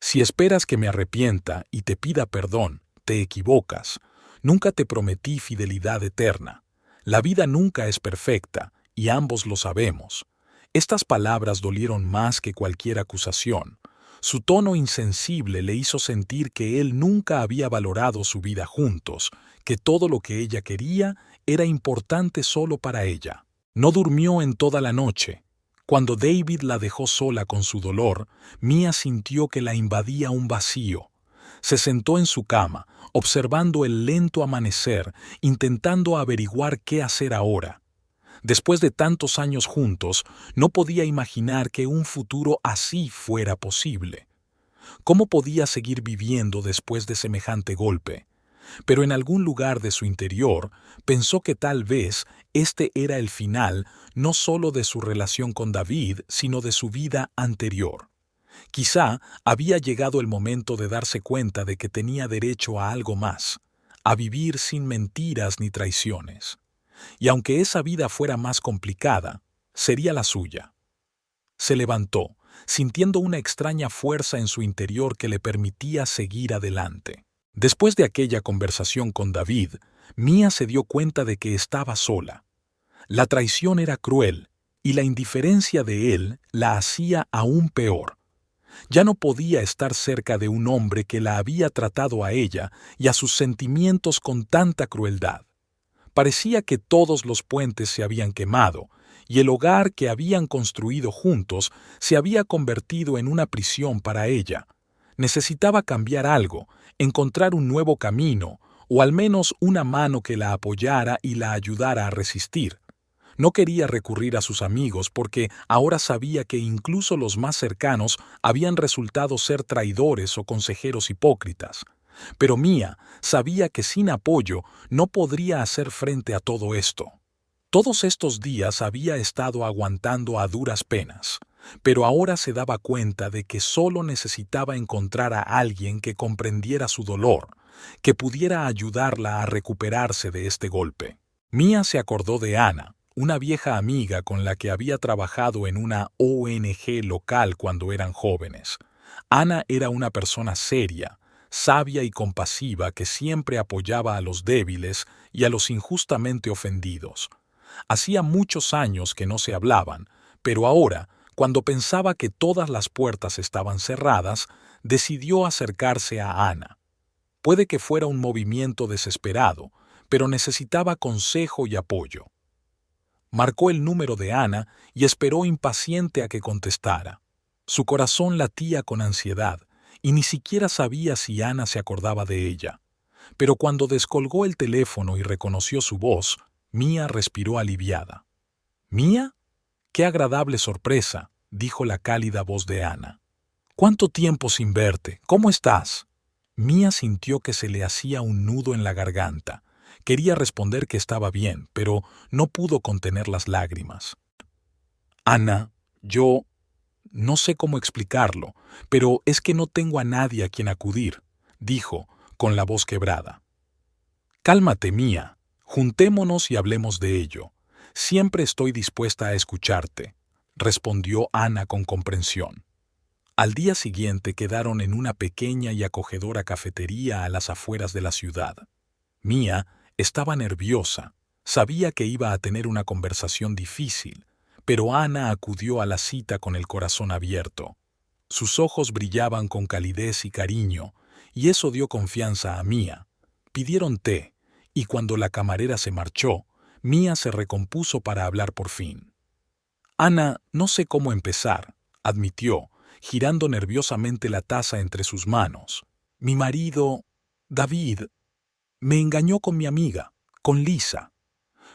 Si esperas que me arrepienta y te pida perdón, te equivocas. Nunca te prometí fidelidad eterna. La vida nunca es perfecta, y ambos lo sabemos. Estas palabras dolieron más que cualquier acusación. Su tono insensible le hizo sentir que él nunca había valorado su vida juntos, que todo lo que ella quería era importante solo para ella. No durmió en toda la noche. Cuando David la dejó sola con su dolor, Mía sintió que la invadía un vacío. Se sentó en su cama, observando el lento amanecer, intentando averiguar qué hacer ahora. Después de tantos años juntos, no podía imaginar que un futuro así fuera posible. ¿Cómo podía seguir viviendo después de semejante golpe? Pero en algún lugar de su interior pensó que tal vez este era el final no solo de su relación con David, sino de su vida anterior. Quizá había llegado el momento de darse cuenta de que tenía derecho a algo más, a vivir sin mentiras ni traiciones. Y aunque esa vida fuera más complicada, sería la suya. Se levantó, sintiendo una extraña fuerza en su interior que le permitía seguir adelante. Después de aquella conversación con David, Mía se dio cuenta de que estaba sola. La traición era cruel, y la indiferencia de él la hacía aún peor. Ya no podía estar cerca de un hombre que la había tratado a ella y a sus sentimientos con tanta crueldad. Parecía que todos los puentes se habían quemado, y el hogar que habían construido juntos se había convertido en una prisión para ella. Necesitaba cambiar algo, encontrar un nuevo camino, o al menos una mano que la apoyara y la ayudara a resistir. No quería recurrir a sus amigos porque ahora sabía que incluso los más cercanos habían resultado ser traidores o consejeros hipócritas. Pero Mía sabía que sin apoyo no podría hacer frente a todo esto. Todos estos días había estado aguantando a duras penas, pero ahora se daba cuenta de que solo necesitaba encontrar a alguien que comprendiera su dolor, que pudiera ayudarla a recuperarse de este golpe. Mía se acordó de Ana, una vieja amiga con la que había trabajado en una ONG local cuando eran jóvenes. Ana era una persona seria, sabia y compasiva que siempre apoyaba a los débiles y a los injustamente ofendidos. Hacía muchos años que no se hablaban, pero ahora, cuando pensaba que todas las puertas estaban cerradas, decidió acercarse a Ana. Puede que fuera un movimiento desesperado, pero necesitaba consejo y apoyo. Marcó el número de Ana y esperó impaciente a que contestara. Su corazón latía con ansiedad, y ni siquiera sabía si Ana se acordaba de ella. Pero cuando descolgó el teléfono y reconoció su voz, Mía respiró aliviada. ¿Mía? ¡Qué agradable sorpresa!, dijo la cálida voz de Ana. ¿Cuánto tiempo sin verte? ¿Cómo estás? Mía sintió que se le hacía un nudo en la garganta. Quería responder que estaba bien, pero no pudo contener las lágrimas. Ana, yo no sé cómo explicarlo, pero es que no tengo a nadie a quien acudir, dijo, con la voz quebrada. Cálmate, Mía. Juntémonos y hablemos de ello. Siempre estoy dispuesta a escucharte, respondió Ana con comprensión. Al día siguiente quedaron en una pequeña y acogedora cafetería a las afueras de la ciudad. Mía estaba nerviosa, sabía que iba a tener una conversación difícil, pero Ana acudió a la cita con el corazón abierto. Sus ojos brillaban con calidez y cariño, y eso dio confianza a Mía. Pidieron té, y cuando la camarera se marchó, Mía se recompuso para hablar por fin. Ana, no sé cómo empezar, admitió, girando nerviosamente la taza entre sus manos. Mi marido, David, me engañó con mi amiga, con Lisa.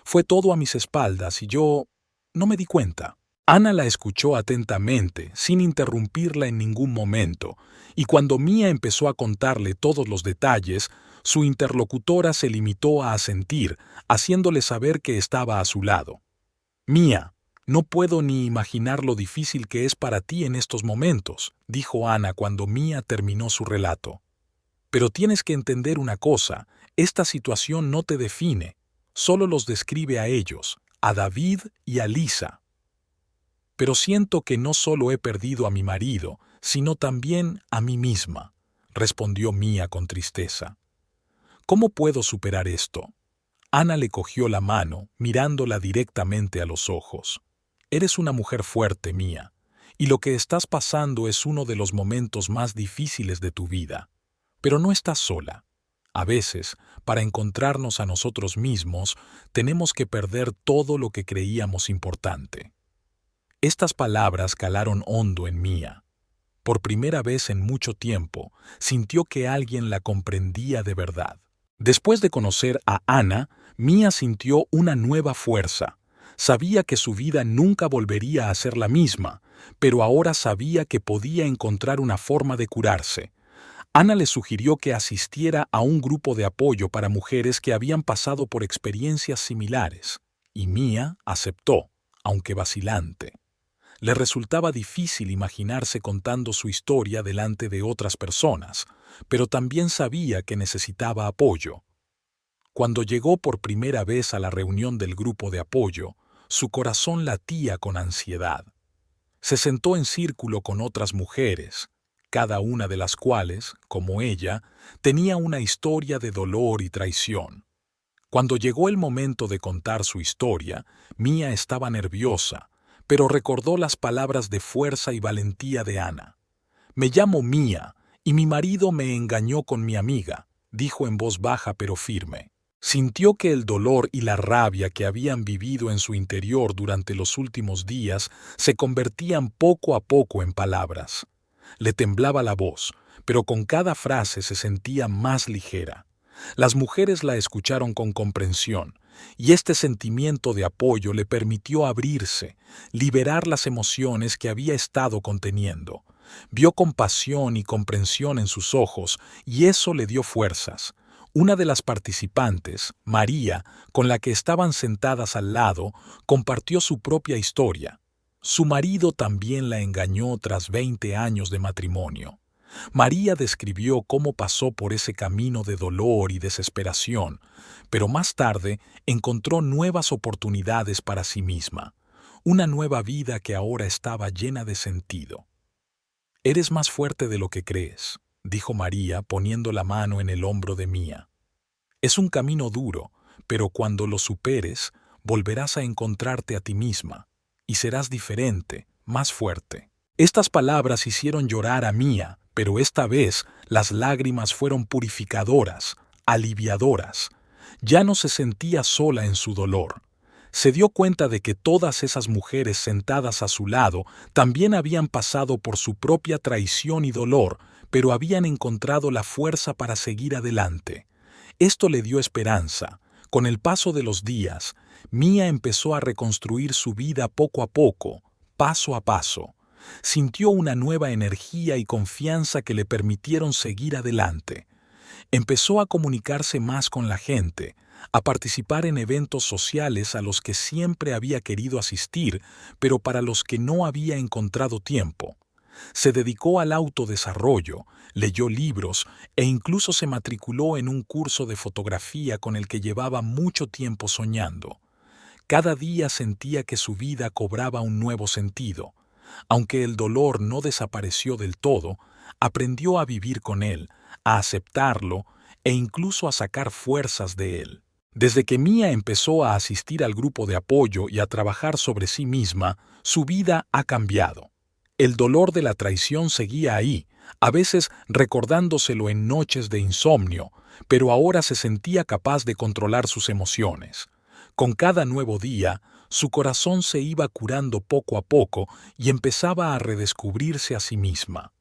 Fue todo a mis espaldas y yo no me di cuenta. Ana la escuchó atentamente, sin interrumpirla en ningún momento, y cuando Mía empezó a contarle todos los detalles, su interlocutora se limitó a asentir, haciéndole saber que estaba a su lado. Mía, no puedo ni imaginar lo difícil que es para ti en estos momentos, dijo Ana cuando Mía terminó su relato. Pero tienes que entender una cosa, esta situación no te define, solo los describe a ellos, a David y a Lisa. Pero siento que no solo he perdido a mi marido, sino también a mí misma, respondió Mía con tristeza. ¿Cómo puedo superar esto? Ana le cogió la mano, mirándola directamente a los ojos. Eres una mujer fuerte, Mía, y lo que estás pasando es uno de los momentos más difíciles de tu vida. Pero no estás sola. A veces, para encontrarnos a nosotros mismos, tenemos que perder todo lo que creíamos importante. Estas palabras calaron hondo en Mía. Por primera vez en mucho tiempo, sintió que alguien la comprendía de verdad. Después de conocer a Ana, Mía sintió una nueva fuerza. Sabía que su vida nunca volvería a ser la misma, pero ahora sabía que podía encontrar una forma de curarse. Ana le sugirió que asistiera a un grupo de apoyo para mujeres que habían pasado por experiencias similares, y Mía aceptó, aunque vacilante. Le resultaba difícil imaginarse contando su historia delante de otras personas, pero también sabía que necesitaba apoyo. Cuando llegó por primera vez a la reunión del grupo de apoyo, su corazón latía con ansiedad. Se sentó en círculo con otras mujeres, cada una de las cuales, como ella, tenía una historia de dolor y traición. Cuando llegó el momento de contar su historia, Mía estaba nerviosa, pero recordó las palabras de fuerza y valentía de Ana. Me llamo Mía, y mi marido me engañó con mi amiga, dijo en voz baja pero firme. Sintió que el dolor y la rabia que habían vivido en su interior durante los últimos días se convertían poco a poco en palabras. Le temblaba la voz, pero con cada frase se sentía más ligera. Las mujeres la escucharon con comprensión, y este sentimiento de apoyo le permitió abrirse, liberar las emociones que había estado conteniendo. Vio compasión y comprensión en sus ojos, y eso le dio fuerzas. Una de las participantes, María, con la que estaban sentadas al lado, compartió su propia historia. Su marido también la engañó tras 20 años de matrimonio. María describió cómo pasó por ese camino de dolor y desesperación, pero más tarde encontró nuevas oportunidades para sí misma, una nueva vida que ahora estaba llena de sentido. Eres más fuerte de lo que crees, dijo María poniendo la mano en el hombro de Mía. Es un camino duro, pero cuando lo superes, volverás a encontrarte a ti misma, y serás diferente, más fuerte. Estas palabras hicieron llorar a Mía, pero esta vez las lágrimas fueron purificadoras, aliviadoras. Ya no se sentía sola en su dolor. Se dio cuenta de que todas esas mujeres sentadas a su lado también habían pasado por su propia traición y dolor, pero habían encontrado la fuerza para seguir adelante. Esto le dio esperanza. Con el paso de los días, Mía empezó a reconstruir su vida poco a poco, paso a paso. Sintió una nueva energía y confianza que le permitieron seguir adelante. Empezó a comunicarse más con la gente, a participar en eventos sociales a los que siempre había querido asistir, pero para los que no había encontrado tiempo. Se dedicó al autodesarrollo, leyó libros e incluso se matriculó en un curso de fotografía con el que llevaba mucho tiempo soñando. Cada día sentía que su vida cobraba un nuevo sentido. Aunque el dolor no desapareció del todo, aprendió a vivir con él, a aceptarlo e incluso a sacar fuerzas de él. Desde que Mía empezó a asistir al grupo de apoyo y a trabajar sobre sí misma, su vida ha cambiado. El dolor de la traición seguía ahí, a veces recordándoselo en noches de insomnio, pero ahora se sentía capaz de controlar sus emociones. Con cada nuevo día, su corazón se iba curando poco a poco y empezaba a redescubrirse a sí misma.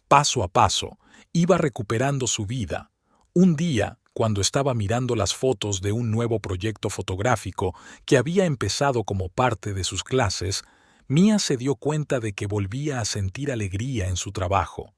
Paso a paso, iba recuperando su vida. Un día, cuando estaba mirando las fotos de un nuevo proyecto fotográfico que había empezado como parte de sus clases, Mia se dio cuenta de que volvía a sentir alegría en su trabajo.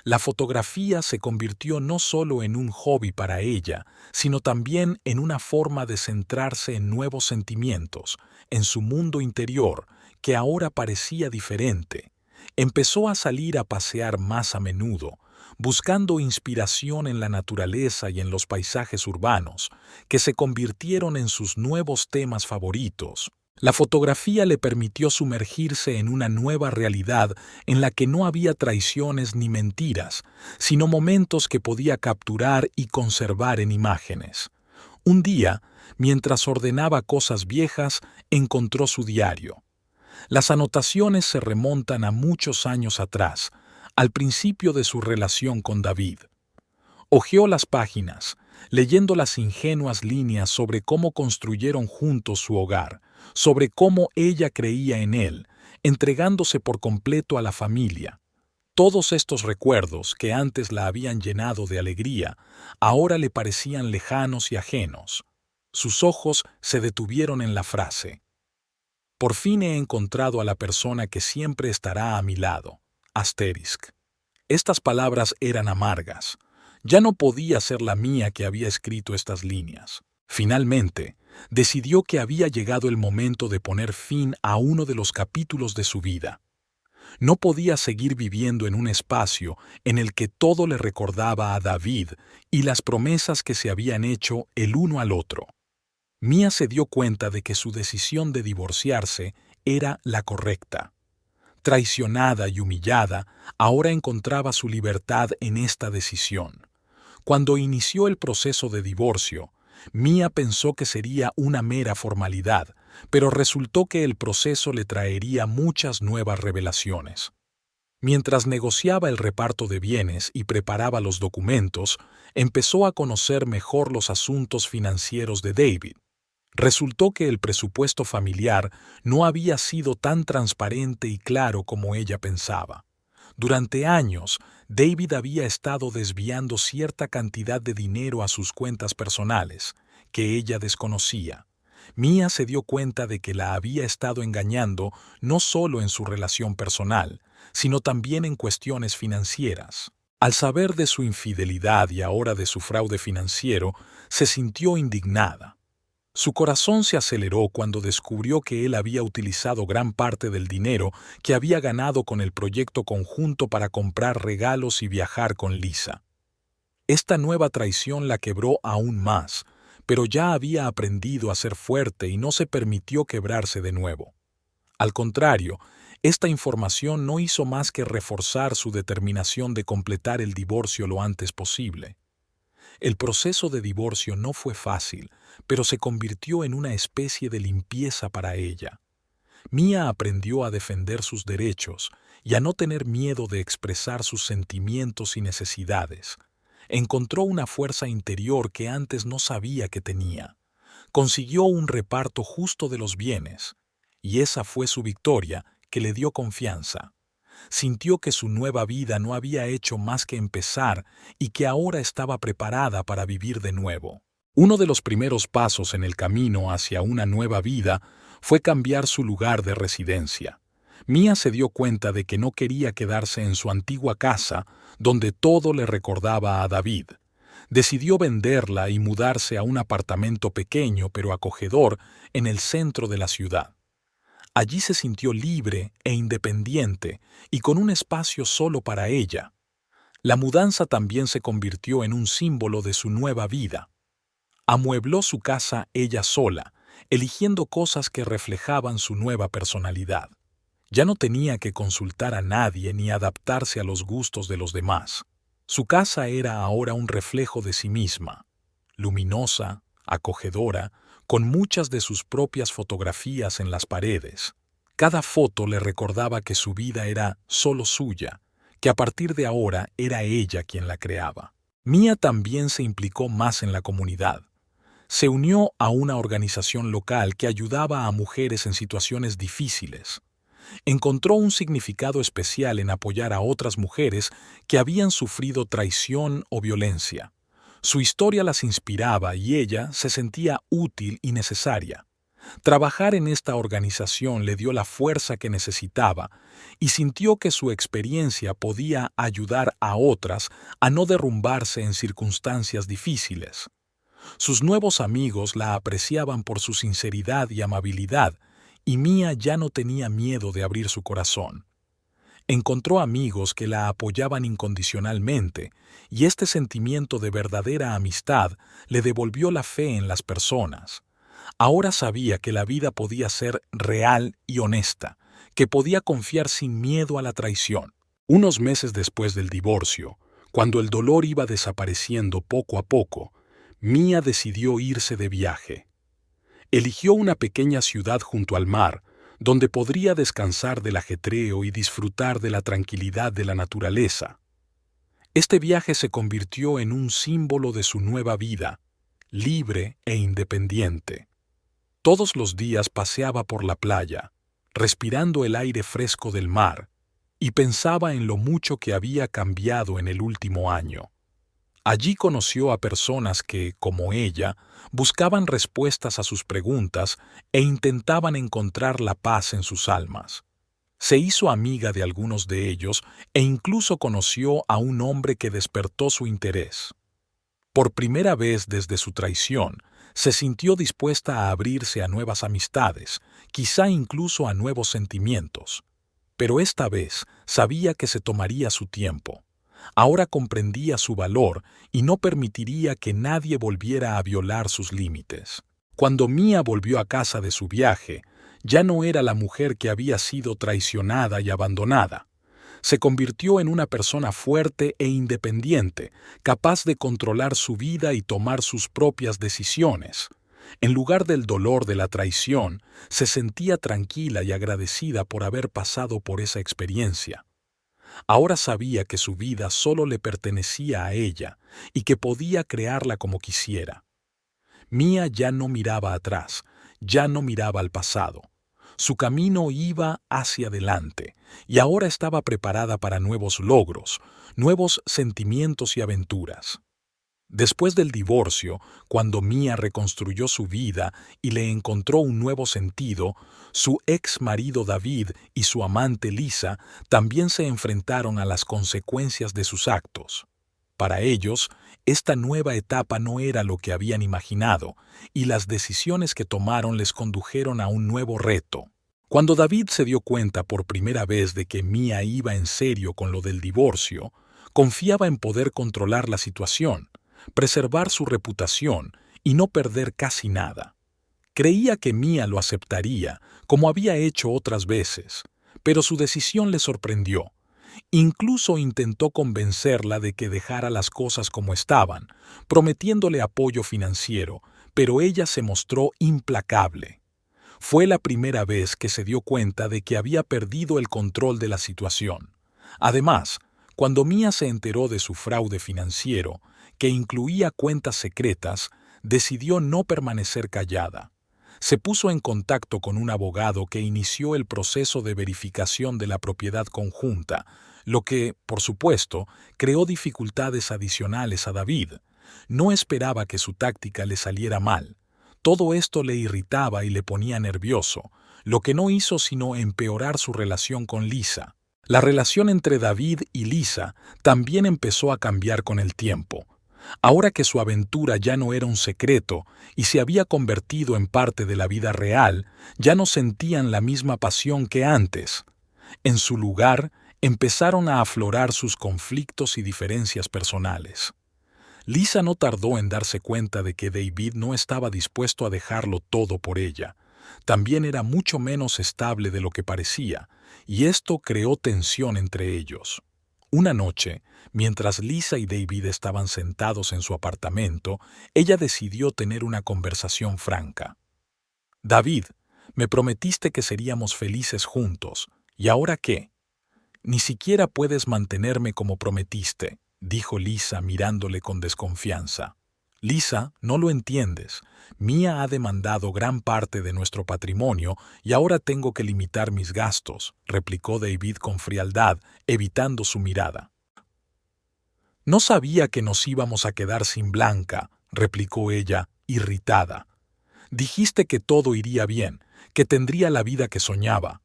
La fotografía se convirtió no solo en un hobby para ella, sino también en una forma de centrarse en nuevos sentimientos, en su mundo interior, que ahora parecía diferente. Empezó a salir a pasear más a menudo, buscando inspiración en la naturaleza y en los paisajes urbanos, que se convirtieron en sus nuevos temas favoritos. La fotografía le permitió sumergirse en una nueva realidad en la que no había traiciones ni mentiras, sino momentos que podía capturar y conservar en imágenes. Un día, mientras ordenaba cosas viejas, encontró su diario. Las anotaciones se remontan a muchos años atrás, al principio de su relación con David. Hojeó las páginas, leyendo las ingenuas líneas sobre cómo construyeron juntos su hogar, sobre cómo ella creía en él, entregándose por completo a la familia. Todos estos recuerdos que antes la habían llenado de alegría, ahora le parecían lejanos y ajenos. Sus ojos se detuvieron en la frase: "Por fin he encontrado a la persona que siempre estará a mi lado". Asterisk. Estas palabras eran amargas. Ya no podía ser la Mía que había escrito estas líneas. Finalmente, decidió que había llegado el momento de poner fin a uno de los capítulos de su vida. No podía seguir viviendo en un espacio en el que todo le recordaba a David y las promesas que se habían hecho el uno al otro. Mía se dio cuenta de que su decisión de divorciarse era la correcta. Traicionada y humillada, ahora encontraba su libertad en esta decisión. Cuando inició el proceso de divorcio, Mía pensó que sería una mera formalidad, pero resultó que el proceso le traería muchas nuevas revelaciones. Mientras negociaba el reparto de bienes y preparaba los documentos, empezó a conocer mejor los asuntos financieros de David. Resultó que el presupuesto familiar no había sido tan transparente y claro como ella pensaba. Durante años, David había estado desviando cierta cantidad de dinero a sus cuentas personales, que ella desconocía. Mía se dio cuenta de que la había estado engañando no solo en su relación personal, sino también en cuestiones financieras. Al saber de su infidelidad y ahora de su fraude financiero, se sintió indignada. Su corazón se aceleró cuando descubrió que él había utilizado gran parte del dinero que había ganado con el proyecto conjunto para comprar regalos y viajar con Lisa. Esta nueva traición la quebró aún más, pero ya había aprendido a ser fuerte y no se permitió quebrarse de nuevo. Al contrario, esta información no hizo más que reforzar su determinación de completar el divorcio lo antes posible. El proceso de divorcio no fue fácil, pero se convirtió en una especie de limpieza para ella. Mía aprendió a defender sus derechos y a no tener miedo de expresar sus sentimientos y necesidades. Encontró una fuerza interior que antes no sabía que tenía. Consiguió un reparto justo de los bienes, y esa fue su victoria que le dio confianza. Sintió que su nueva vida no había hecho más que empezar y que ahora estaba preparada para vivir de nuevo. Uno de los primeros pasos en el camino hacia una nueva vida fue cambiar su lugar de residencia. Mía se dio cuenta de que no quería quedarse en su antigua casa, donde todo le recordaba a David. Decidió venderla y mudarse a un apartamento pequeño pero acogedor en el centro de la ciudad. Allí se sintió libre e independiente y con un espacio solo para ella. La mudanza también se convirtió en un símbolo de su nueva vida. Amuebló su casa ella sola, eligiendo cosas que reflejaban su nueva personalidad. Ya no tenía que consultar a nadie ni adaptarse a los gustos de los demás. Su casa era ahora un reflejo de sí misma, luminosa, acogedora, con muchas de sus propias fotografías en las paredes. Cada foto le recordaba que su vida era solo suya, que a partir de ahora era ella quien la creaba. Mia también se implicó más en la comunidad. Se unió a una organización local que ayudaba a mujeres en situaciones difíciles. Encontró un significado especial en apoyar a otras mujeres que habían sufrido traición o violencia. Su historia las inspiraba y ella se sentía útil y necesaria. Trabajar en esta organización le dio la fuerza que necesitaba y sintió que su experiencia podía ayudar a otras a no derrumbarse en circunstancias difíciles. Sus nuevos amigos la apreciaban por su sinceridad y amabilidad, y Mia ya no tenía miedo de abrir su corazón. Encontró amigos que la apoyaban incondicionalmente, y este sentimiento de verdadera amistad le devolvió la fe en las personas. Ahora sabía que la vida podía ser real y honesta, que podía confiar sin miedo a la traición. Unos meses después del divorcio, cuando el dolor iba desapareciendo poco a poco, Mia decidió irse de viaje. Eligió una pequeña ciudad junto al mar, donde podría descansar del ajetreo y disfrutar de la tranquilidad de la naturaleza. Este viaje se convirtió en un símbolo de su nueva vida, libre e independiente. Todos los días paseaba por la playa, respirando el aire fresco del mar, y pensaba en lo mucho que había cambiado en el último año. Allí conoció a personas que, como ella, buscaban respuestas a sus preguntas e intentaban encontrar la paz en sus almas. Se hizo amiga de algunos de ellos e incluso conoció a un hombre que despertó su interés. Por primera vez desde su traición, se sintió dispuesta a abrirse a nuevas amistades, quizá incluso a nuevos sentimientos. Pero esta vez sabía que se tomaría su tiempo. Ahora comprendía su valor y no permitiría que nadie volviera a violar sus límites. Cuando Mia volvió a casa de su viaje, ya no era la mujer que había sido traicionada y abandonada. Se convirtió en una persona fuerte e independiente, capaz de controlar su vida y tomar sus propias decisiones. En lugar del dolor de la traición, se sentía tranquila y agradecida por haber pasado por esa experiencia. Ahora sabía que su vida solo le pertenecía a ella y que podía crearla como quisiera. Mia ya no miraba atrás, ya no miraba al pasado. Su camino iba hacia adelante y ahora estaba preparada para nuevos logros, nuevos sentimientos y aventuras. Después del divorcio, cuando Mia reconstruyó su vida y le encontró un nuevo sentido, su ex marido David y su amante Lisa también se enfrentaron a las consecuencias de sus actos. Para ellos, esta nueva etapa no era lo que habían imaginado, y las decisiones que tomaron les condujeron a un nuevo reto. Cuando David se dio cuenta por primera vez de que Mia iba en serio con lo del divorcio, confiaba en poder controlar la situación, preservar su reputación y no perder casi nada. Creía que Mia lo aceptaría, como había hecho otras veces, pero su decisión le sorprendió. Incluso intentó convencerla de que dejara las cosas como estaban, prometiéndole apoyo financiero, pero ella se mostró implacable. Fue la primera vez que se dio cuenta de que había perdido el control de la situación. Además, cuando Mia se enteró de su fraude financiero, que incluía cuentas secretas, decidió no permanecer callada. Se puso en contacto con un abogado que inició el proceso de verificación de la propiedad conjunta, lo que, por supuesto, creó dificultades adicionales a David. No esperaba que su táctica le saliera mal. Todo esto le irritaba y le ponía nervioso, lo que no hizo sino empeorar su relación con Lisa. La relación entre David y Lisa también empezó a cambiar con el tiempo. Ahora que su aventura ya no era un secreto y se había convertido en parte de la vida real, ya no sentían la misma pasión que antes. En su lugar, empezaron a aflorar sus conflictos y diferencias personales. Lisa no tardó en darse cuenta de que David no estaba dispuesto a dejarlo todo por ella. También era mucho menos estable de lo que parecía, y esto creó tensión entre ellos. Una noche, mientras Lisa y David estaban sentados en su apartamento, ella decidió tener una conversación franca. «David, Me prometiste que seríamos felices juntos. ¿Y ahora qué? Ni siquiera puedes mantenerme como prometiste, dijo Lisa mirándole con desconfianza. Lisa, no lo entiendes. Mía ha demandado gran parte de nuestro patrimonio y ahora tengo que limitar mis gastos, replicó David con frialdad, evitando su mirada. No sabía que nos íbamos a quedar sin Blanca, replicó ella, irritada. Dijiste que todo iría bien, que tendría la vida que soñaba.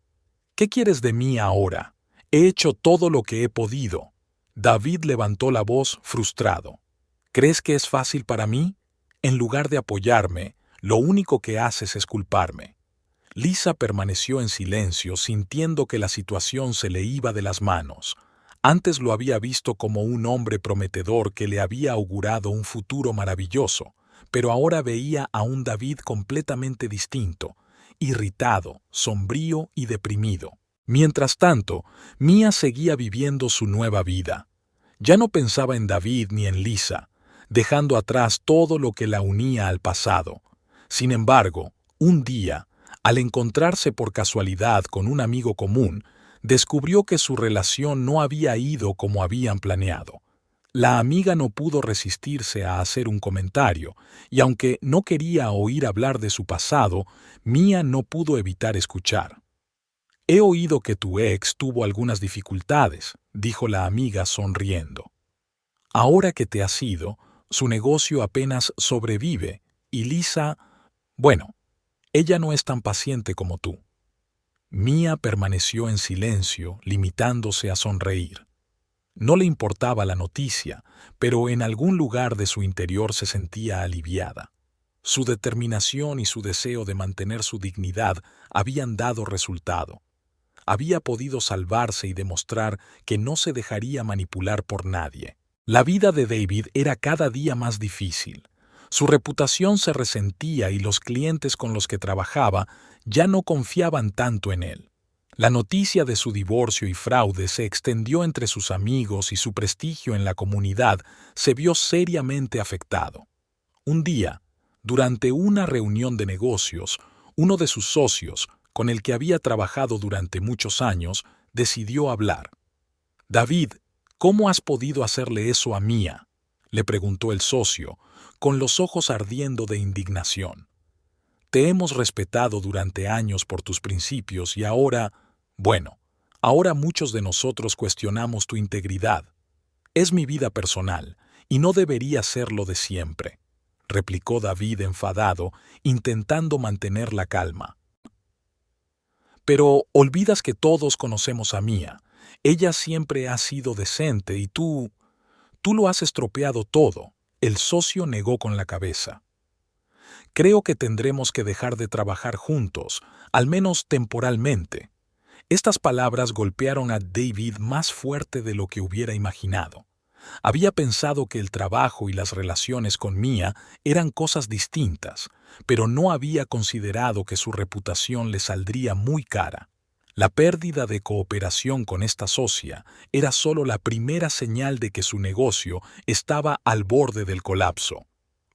¿Qué quieres de mí ahora? He hecho todo lo que he podido. David levantó la voz frustrado. ¿Crees que es fácil para mí? En lugar de apoyarme, lo único que haces es culparme. Lisa permaneció en silencio, sintiendo que la situación se le iba de las manos. Antes lo había visto como un hombre prometedor que le había augurado un futuro maravilloso, pero ahora veía a un David completamente distinto, irritado, sombrío y deprimido. Mientras tanto, Mía seguía viviendo su nueva vida. Ya no pensaba en David ni en Lisa, dejando atrás todo lo que la unía al pasado. Sin embargo, un día, al encontrarse por casualidad con un amigo común, descubrió que su relación no había ido como habían planeado. La amiga no pudo resistirse a hacer un comentario, y aunque no quería oír hablar de su pasado, Mía no pudo evitar escuchar. He oído que tu ex tuvo algunas dificultades, dijo la amiga sonriendo. Ahora que te has ido, su negocio apenas sobrevive, y Lisa, bueno, ella no es tan paciente como tú. Mía permaneció en silencio, limitándose a sonreír. No le importaba la noticia, pero en algún lugar de su interior se sentía aliviada. Su determinación y su deseo de mantener su dignidad habían dado resultado. Había podido salvarse y demostrar que no se dejaría manipular por nadie. La vida de David era cada día más difícil. Su reputación se resentía y los clientes con los que trabajaba ya no confiaban tanto en él. La noticia de su divorcio y fraude se extendió entre sus amigos y su prestigio en la comunidad se vio seriamente afectado. Un día, durante una reunión de negocios, uno de sus socios, con el que había trabajado durante muchos años, decidió hablar. «David, ¿cómo has podido hacerle eso a Mía?», le preguntó el socio, con los ojos ardiendo de indignación. «Te hemos respetado durante años por tus principios y ahora, bueno, ahora muchos de nosotros cuestionamos tu integridad. Es mi vida personal y no debería ser lo de siempre», replicó David enfadado, intentando mantener la calma. «Pero olvidas que todos conocemos a Mía. Ella siempre ha sido decente y tú lo has estropeado todo», el socio negó con la cabeza. «Creo que tendremos que dejar de trabajar juntos, al menos temporalmente». Estas palabras golpearon a David más fuerte de lo que hubiera imaginado. Había pensado que el trabajo y las relaciones con Mía eran cosas distintas, pero no había considerado que su reputación le saldría muy cara. La pérdida de cooperación con esta socia era solo la primera señal de que su negocio estaba al borde del colapso.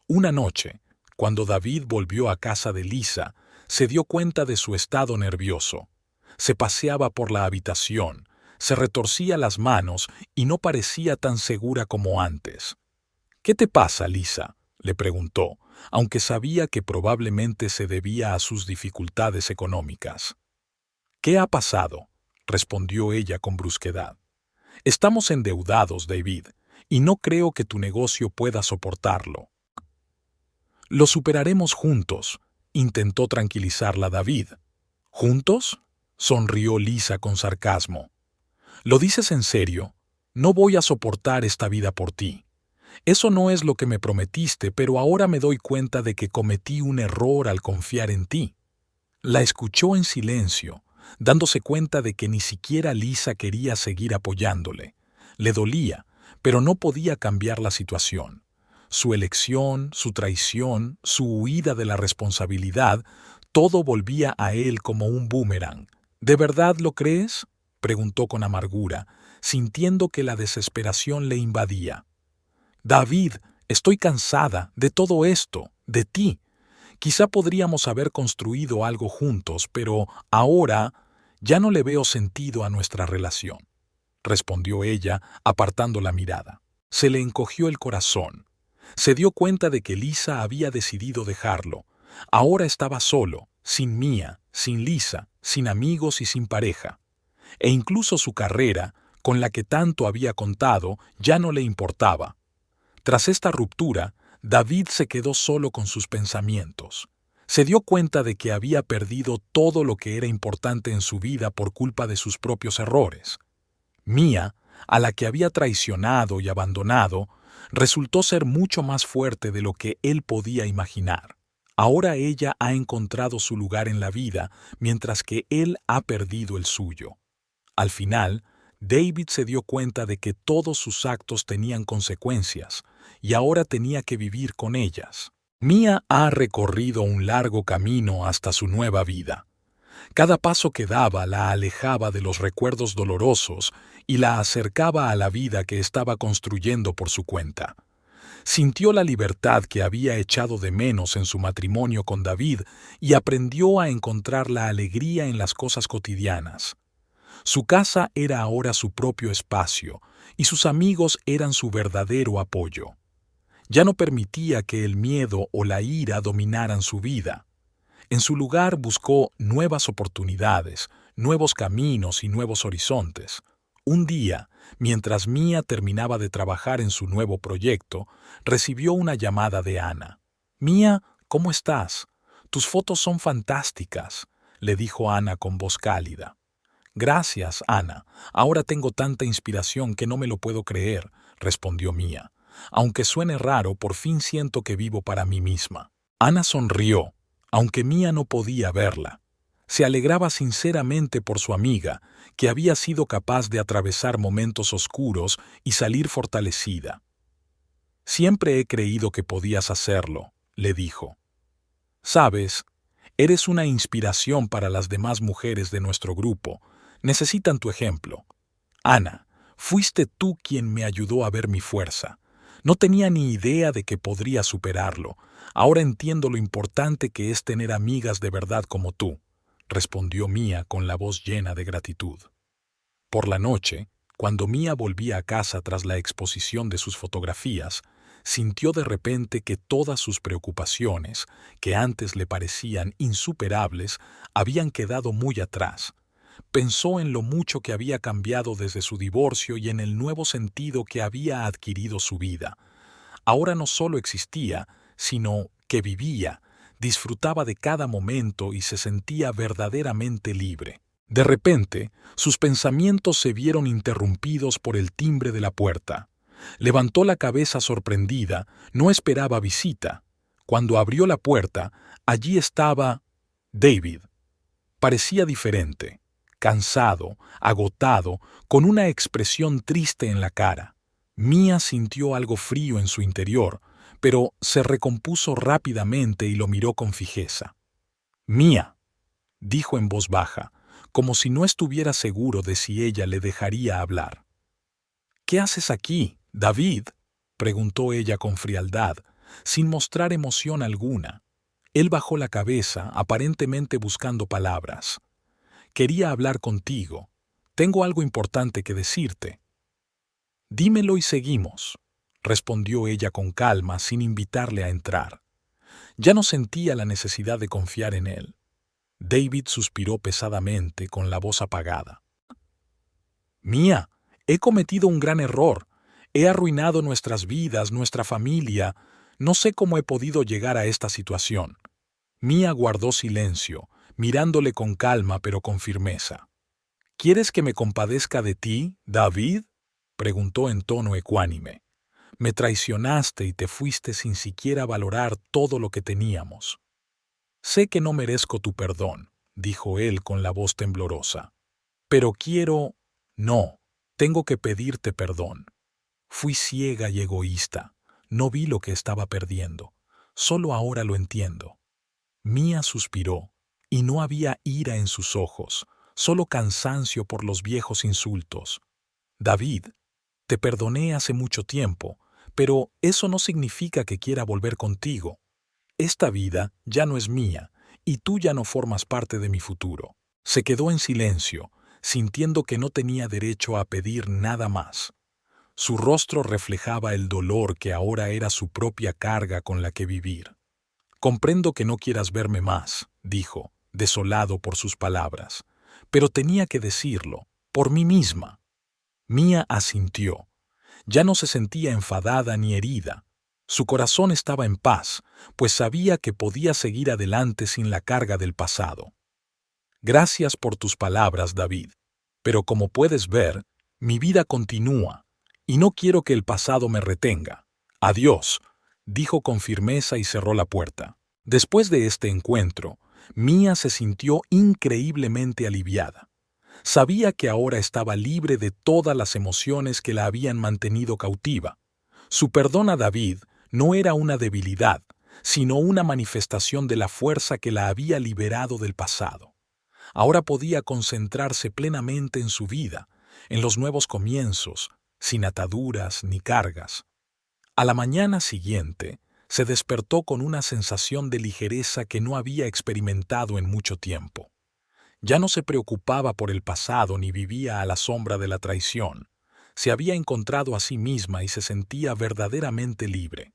Una noche, cuando David volvió a casa de Lisa, se dio cuenta de su estado nervioso. Se paseaba por la habitación, se retorcía las manos y no parecía tan segura como antes. «¿Qué te pasa, Lisa?», le preguntó, aunque sabía que probablemente se debía a sus dificultades económicas. «¿Qué ha pasado?», respondió ella con brusquedad. «Estamos endeudados, David, y no creo que tu negocio pueda soportarlo». «Lo superaremos juntos», intentó tranquilizarla David. «¿Juntos?», sonrió Lisa con sarcasmo. «¿Lo dices en serio? No voy a soportar esta vida por ti. Eso no es lo que me prometiste, pero ahora me doy cuenta de que cometí un error al confiar en ti». La escuchó en silencio, dándose cuenta de que ni siquiera Lisa quería seguir apoyándole. Le dolía, pero no podía cambiar la situación. Su elección, su traición, su huida de la responsabilidad, todo volvía a él como un boomerang. «¿De verdad lo crees?», preguntó con amargura, sintiendo que la desesperación le invadía. «David, estoy cansada de todo esto, de ti. Quizá podríamos haber construido algo juntos, pero ahora ya no le veo sentido a nuestra relación, respondió ella, apartando la mirada. Se le encogió el corazón. Se dio cuenta de que Lisa había decidido dejarlo. Ahora estaba solo, sin Mia, sin Lisa, sin amigos y sin pareja. E incluso su carrera, con la que tanto había contado, ya no le importaba. Tras esta ruptura, David se quedó solo con sus pensamientos. Se dio cuenta de que había perdido todo lo que era importante en su vida por culpa de sus propios errores. Mia, a la que había traicionado y abandonado, resultó ser mucho más fuerte de lo que él podía imaginar. Ahora ella ha encontrado su lugar en la vida, mientras que él ha perdido el suyo. Al final, David se dio cuenta de que todos sus actos tenían consecuencias, y ahora tenía que vivir con ellas. Mia ha recorrido un largo camino hasta su nueva vida. Cada paso que daba la alejaba de los recuerdos dolorosos y la acercaba a la vida que estaba construyendo por su cuenta. Sintió la libertad que había echado de menos en su matrimonio con David y aprendió a encontrar la alegría en las cosas cotidianas. Su casa era ahora su propio espacio y sus amigos eran su verdadero apoyo. Ya no permitía que el miedo o la ira dominaran su vida. En su lugar buscó nuevas oportunidades, nuevos caminos y nuevos horizontes. Un día, mientras Mia terminaba de trabajar en su nuevo proyecto, recibió una llamada de Ana. «Mia, ¿cómo estás? Tus fotos son fantásticas», le dijo Ana con voz cálida. «Gracias, Ana. Ahora tengo tanta inspiración que no me lo puedo creer», respondió Mia. «Aunque suene raro, por fin siento que vivo para mí misma». Ana sonrió, aunque Mia no podía verla. Se alegraba sinceramente por su amiga, que había sido capaz de atravesar momentos oscuros y salir fortalecida. «Siempre he creído que podías hacerlo», le dijo. «Sabes, eres una inspiración para las demás mujeres de nuestro grupo. Necesitan tu ejemplo. Ana, fuiste tú quien me ayudó a ver mi fuerza. No tenía ni idea de que podría superarlo. Ahora entiendo lo importante que es tener amigas de verdad como tú», respondió Mia con la voz llena de gratitud. Por la noche, cuando Mia volvía a casa tras la exposición de sus fotografías, sintió de repente que todas sus preocupaciones, que antes le parecían insuperables, habían quedado muy atrás. Pensó en lo mucho que había cambiado desde su divorcio y en el nuevo sentido que había adquirido su vida. Ahora no solo existía, sino que vivía, disfrutaba de cada momento y se sentía verdaderamente libre. De repente, sus pensamientos se vieron interrumpidos por el timbre de la puerta. Levantó la cabeza sorprendida, no esperaba visita. Cuando abrió la puerta, allí estaba David. Parecía diferente, cansado, agotado, con una expresión triste en la cara. Mia sintió algo frío en su interior, pero se recompuso rápidamente y lo miró con fijeza. «Mia», dijo en voz baja, como si no estuviera seguro de si ella le dejaría hablar. «¿Qué haces aquí, David?», preguntó ella con frialdad, sin mostrar emoción alguna. Él bajó la cabeza, aparentemente buscando palabras. «Quería hablar contigo. Tengo algo importante que decirte». «Dímelo y seguimos», respondió ella con calma, sin invitarle a entrar. Ya no sentía la necesidad de confiar en él. David suspiró pesadamente, con la voz apagada. «Mia, he cometido un gran error. He arruinado nuestras vidas, nuestra familia. No sé cómo he podido llegar a esta situación». Mia guardó silencio, mirándole con calma pero con firmeza. «¿Quieres que me compadezca de ti, David?», preguntó en tono ecuánime. «Me traicionaste y te fuiste sin siquiera valorar todo lo que teníamos». «Sé que no merezco tu perdón», dijo él con la voz temblorosa. «Pero quiero... No, tengo que pedirte perdón. Fui ciega y egoísta. No vi lo que estaba perdiendo. Solo ahora lo entiendo». Mia suspiró, y no había ira en sus ojos, solo cansancio por los viejos insultos. «David, te perdoné hace mucho tiempo, pero eso no significa que quiera volver contigo. Esta vida ya no es mía, y tú ya no formas parte de mi futuro. Se quedó en silencio, sintiendo que no tenía derecho a pedir nada más. Su rostro reflejaba el dolor que ahora era su propia carga con la que vivir. Comprendo que no quieras verme más, dijo, desolado por sus palabras, pero tenía que decirlo, por mí misma. Mía asintió. Ya no se sentía enfadada ni herida. Su corazón estaba en paz, pues sabía que podía seguir adelante sin la carga del pasado. Gracias por tus palabras, David. Pero como puedes ver, mi vida continúa, y no quiero que el pasado me retenga. Adiós, dijo con firmeza y cerró la puerta. Después de este encuentro, Mía se sintió increíblemente aliviada. Sabía que ahora estaba libre de todas las emociones que la habían mantenido cautiva. Su perdón a David no era una debilidad, sino una manifestación de la fuerza que la había liberado del pasado. Ahora podía concentrarse plenamente en su vida, en los nuevos comienzos, sin ataduras ni cargas. A la mañana siguiente, se despertó con una sensación de ligereza que no había experimentado en mucho tiempo. Ya no se preocupaba por el pasado ni vivía a la sombra de la traición. Se había encontrado a sí misma y se sentía verdaderamente libre.